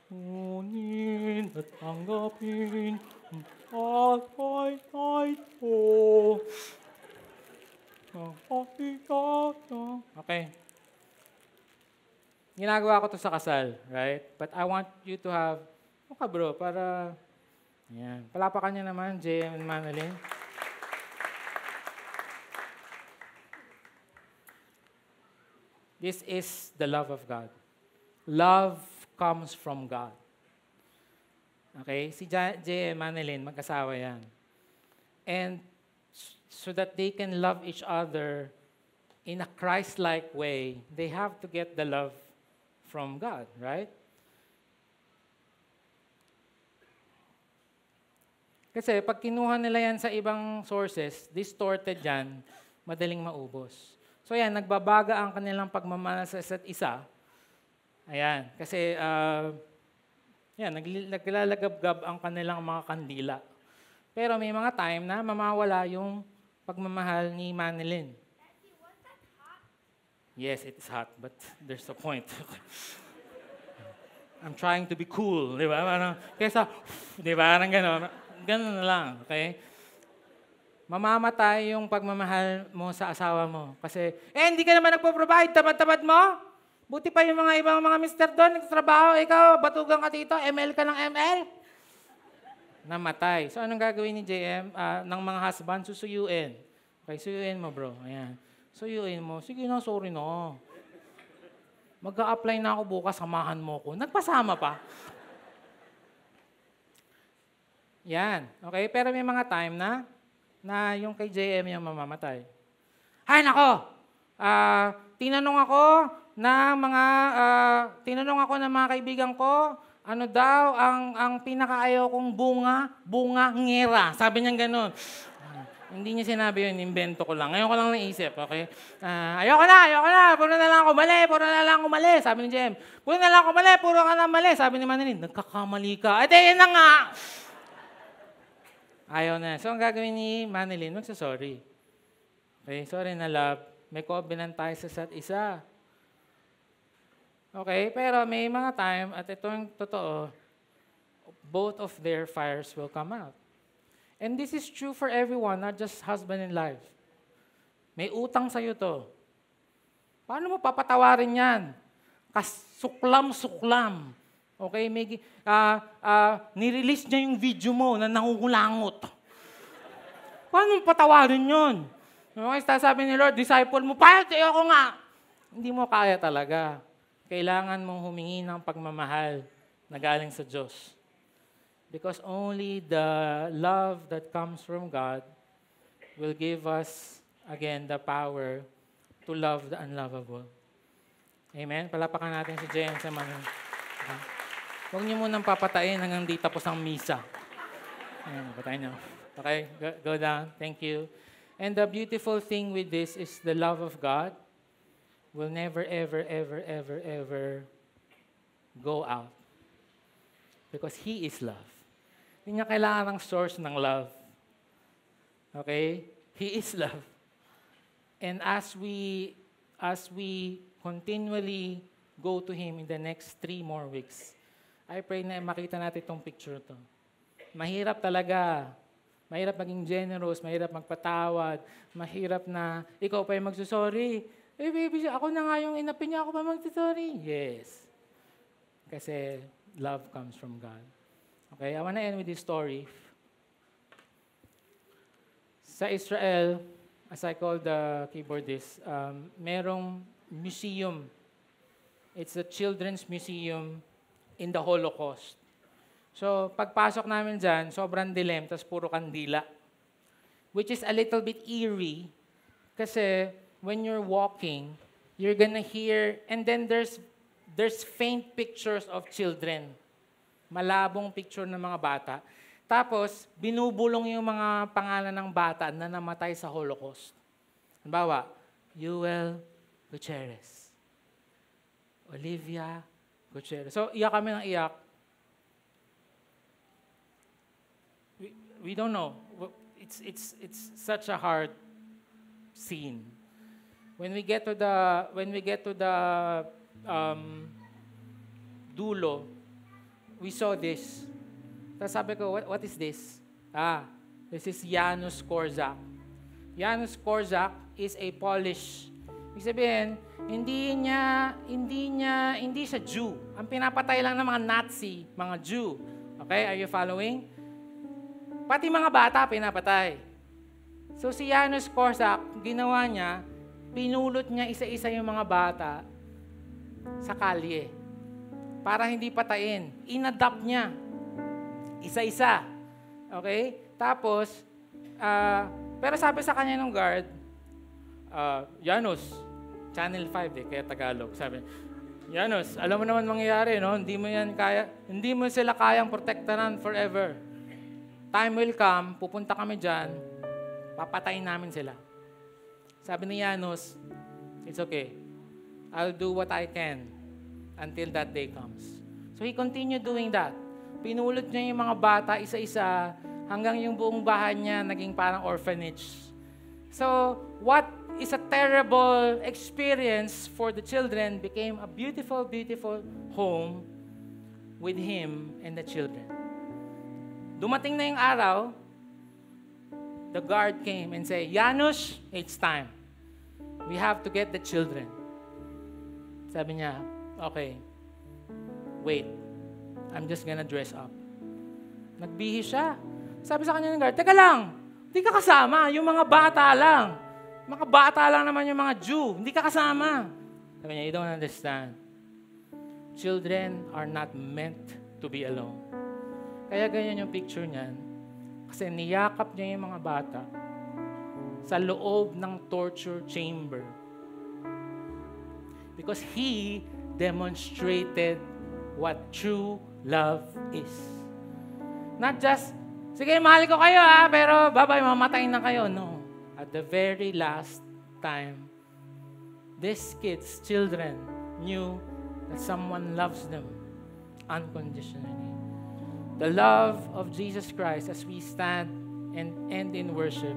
Kunin at tanggapin ang pagkakait ko. Okay. Ginagawa ko to sa kasal, right? But I want you to have, okay bro, para, yan. Palapakan niya naman, JM and Manalyn. This is the love of God. Love comes from God. Okay? Si JM, Manalyn, mag-asawa yan. And so that they can love each other in a Christ-like way, they have to get the love from God, right? Kasi pag kinuha nila yan sa ibang sources, distorted yan, madaling maubos. So yan, nagbabaga ang kanilang pagmamahal sa isa't isa. Ayan, kasi naglalagab-gab ang kanilang mga kandila. Pero may mga time na mamawala yung pagmamahal ni Manalyn. Yes, it's hot, but there's a point. I'm trying to be cool, di ba? Kesa, di ba? Gano'n na lang, okay? Mamamatay yung pagmamahal mo sa asawa mo. Kasi, hindi ka naman nagpo-provide, tamad-tamad mo. Buti pa yung mga ibang mga mister doon, nagtatrabaho, ikaw, batugan ka dito, ML ka ng ML. Namatay. So, anong gagawin ni JM? Ng mga husband, susuyuin. Okay, suyuin mo, bro. Ayan. Suyuin mo. Sige na, sorry na. Mag-a-apply na ako bukas, samahan mo ko. Nagpasama pa. Yan. Okay, pero may mga time na yung kay JM yung mamamatay. Hay nako! Tinanong ako ng mga kaibigan ko, ano daw ang pinakaayaw kong bunga ngera. Sabi niya gano'n. Hindi niya sinabi yun, invento ko lang. Ngayon ko lang naisip, okay? Ayoko na, puro na lang ako mali. Sabi ni JM, puro na lang ako mali, puro ka na mali. Sabi ni Manalyn, nagkakamali ka. Yan na nga! Ayaw na. So, ang gagawin ni Manalyn, magsasorry. Okay, sorry na love. May covenant tayo sa isa't isa. Okay, pero may mga time, at ito yung totoo, both of their fires will come out. And this is true for everyone, not just husband and wife. May utang sa'yo to. Paano mo papatawarin yan? Kasuklam-suklam. Okay, nirelease niya yung video mo na nangungulangot. Paano mo patawarin yun? Okay, sabi ni Lord, disciple mo, ako nga. Hindi mo kaya talaga. Kailangan mong humingi ng pagmamahal na galing sa Diyos. Because only the love that comes from God will give us, again, the power to love the unlovable. Amen? Palapakan natin si James sa Manalyn. Huwag niyo munang papatayin hanggang di tapos ang misa. Ayan, patayin niyo. Okay, go down. Thank you. And the beautiful thing with this is the love of God will never, ever, ever, ever, ever go out. Because He is love. Hindi niya kailangan ng source ng love. Okay? He is love. And as we continually go to Him in the next 3 more weeks, I pray na makita natin itong picture to. Mahirap talaga. Mahirap maging generous, mahirap magpatawad, mahirap na ikaw pa yung magsusorry. Eh baby, ako na nga yung inapin niya, ako pa magsusorry. Yes. Kasi love comes from God. Okay, I want to end with this story. Sa Israel, as I call the keyboardist, merong museum. It's a children's museum in the Holocaust. So, pagpasok namin dyan, sobrang dilim, tas puro kandila. Which is a little bit eerie, kasi when you're walking, you're gonna hear, and then there's faint pictures of children. Malabong picture ng mga bata. Tapos, binubulong yung mga pangalan ng bata na namatay sa Holocaust. Halimbawa, Yuel Gutierrez. Olivia Gutierrez. So, iyak kami ng iyak. We don't know. It's such a hard scene. When we get to the dulo, we saw this. Tapos sabi ko, what is this? This is Janusz Korczak. Janusz Korczak is a Polish. Ibig sabihin, hindi siya Jew. Ang pinapatay lang ng mga Nazi, mga Jew. Okay, are you following? Pati mga bata pinapatay. So si Janusz Korczak, ginawa niya, pinulot niya isa-isa yung mga bata sa kalye para hindi patayin. Inadapt niya. Isa-isa. Okay? Tapos, pero sabi sa kanya ng guard, Janusz, Channel 5 kaya Tagalog. Sabi, Janusz, alam mo naman mangyayari, no? Hindi mo sila kayang protektahan forever. Time will come, pupunta kami dyan, papatayin namin sila. Sabi ni Janusz, it's okay. I'll do what I can until that day comes. So he continued doing that. Pinulot niya yung mga bata isa-isa hanggang yung buong bahay niya naging parang orphanage. So what is a terrible experience for the children became a beautiful, beautiful home with him and the children. Dumating na yung araw, the guard came and said, Janusz, it's time. We have to get the children. Sabi niya, okay, wait, I'm just gonna dress up. Nagbihis siya. Sabi sa kanya ng guard, teka lang, hindi ka kasama, yung mga bata lang. Mga bata lang naman yung mga Jew, hindi ka kasama. Sabi niya, you don't understand. Children are not meant to be alone. Kaya ganyan yung picture niyan. Kasi niyakap niya yung mga bata sa loob ng torture chamber. Because he demonstrated what true love is. Not just, sige, mahal ko kayo pero babay, mamatay na kayo. No. At the very last time, these kids, children, knew that someone loves them unconditionally. The love of Jesus Christ as we stand and end in worship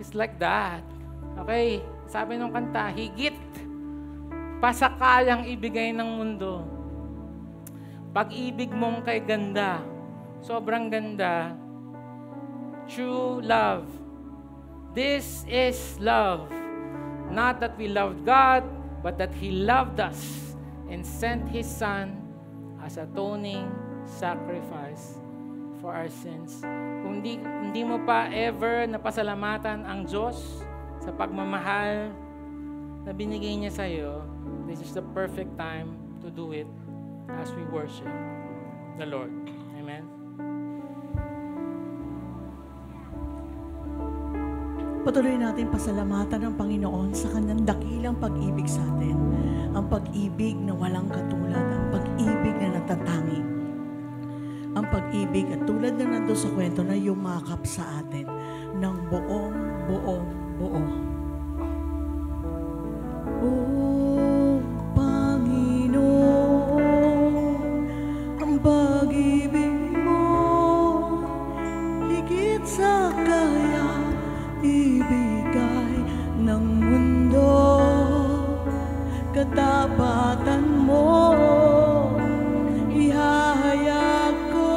is like that. Okay? Sabi ng kanta, higit pa sa kayang ibigay ng mundo. Pag-ibig mong kay ganda, sobrang ganda, true love. This is love. Not that we loved God, but that He loved us and sent His Son as atoning sacrifice for our sins. Kung hindi mo pa ever napasalamatan ang Diyos sa pagmamahal na binigay niya sa iyo, this is the perfect time to do it as we worship the Lord. Amen. Patuloy natin pasalamatan ng Panginoon sa kanyang dakilang pag-ibig sa atin. Ang pag-ibig na walang katulad, ang pag-ibig na natatangi. Ang pag-ibig at tulad na doon sa kwento na yumakap sa atin ng buong buo. Oh, Panginoon, ang pag-ibig mo higit sa kaya ibigay ng mundo. Katapatan mo ihahayag ko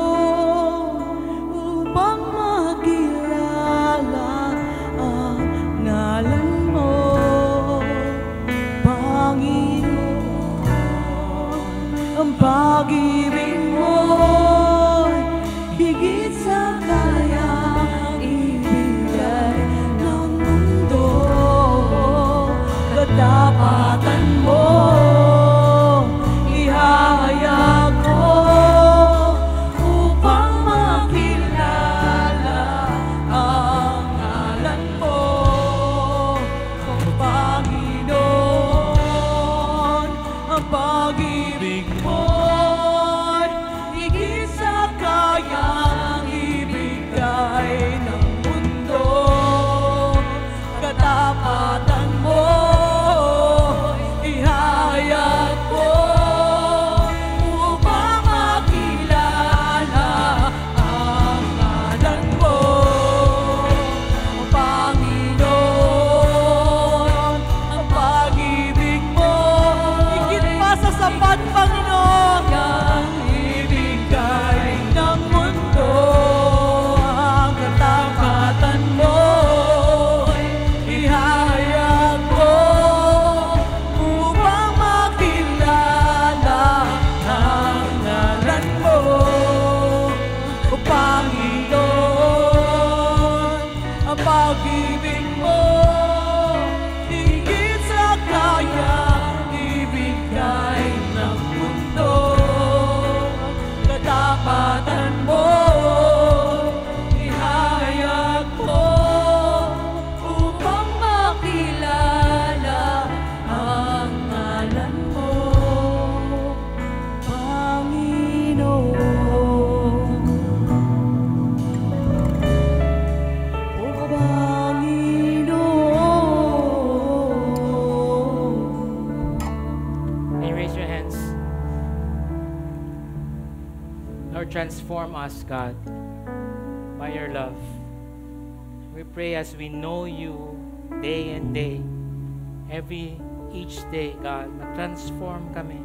upang makilala ang ngalan mo, Panginoon. Ang pag-ibig mo higit sa kayang ibigay ng mundo. Katapatan mo ihahayag ko upang makilala ang ngalan mo, Panginoon. Ang pag-ibig mo higit sa kayang ibigay ng mundo. Katapatan mo ihahayag ko upang makilala ang ngalan mo, Panginoon. Ang pag-ibig mo higit pa sa sapat, Panginoon, ang ibigay ng mundo. Ang katapatan mo ihahayag ko upang makilala ang ngalan mo, Panginoon. Ang pag-ibig mo higit sa kayang ibigay ng mundo. Katapatan mo ihahayag ko upang makilala ang ngalan mo, Panginoon. O Panginoon. Can you raise your hands? Lord, transform us, God, by your love. We pray as we know you day and day, each day, God, na-transform kami.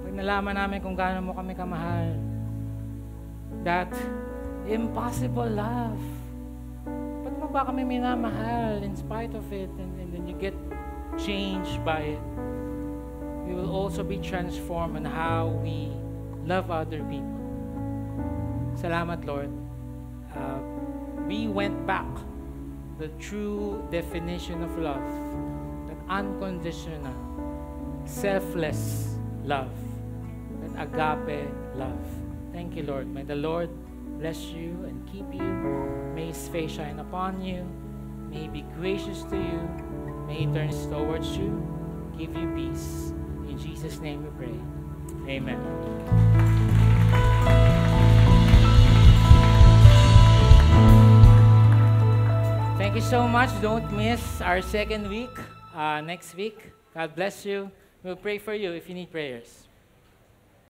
Pag nalaman namin kung gaano mo kami kamahal, that impossible love. Ba't mo ba kami minamahal in spite of it, and then you get changed by it? We will also be transformed in how we love other people. Salamat, Lord. We went back the true definition of love, that unconditional, selfless love, that agape love. Thank you, Lord. May the Lord bless you and keep you. May His face shine upon you. May He be gracious to you. May He turn towards you, give you peace. In Jesus' name we pray. Amen. Thank you so much. Don't miss our second week next week. God bless you. We'll pray for you if you need prayers.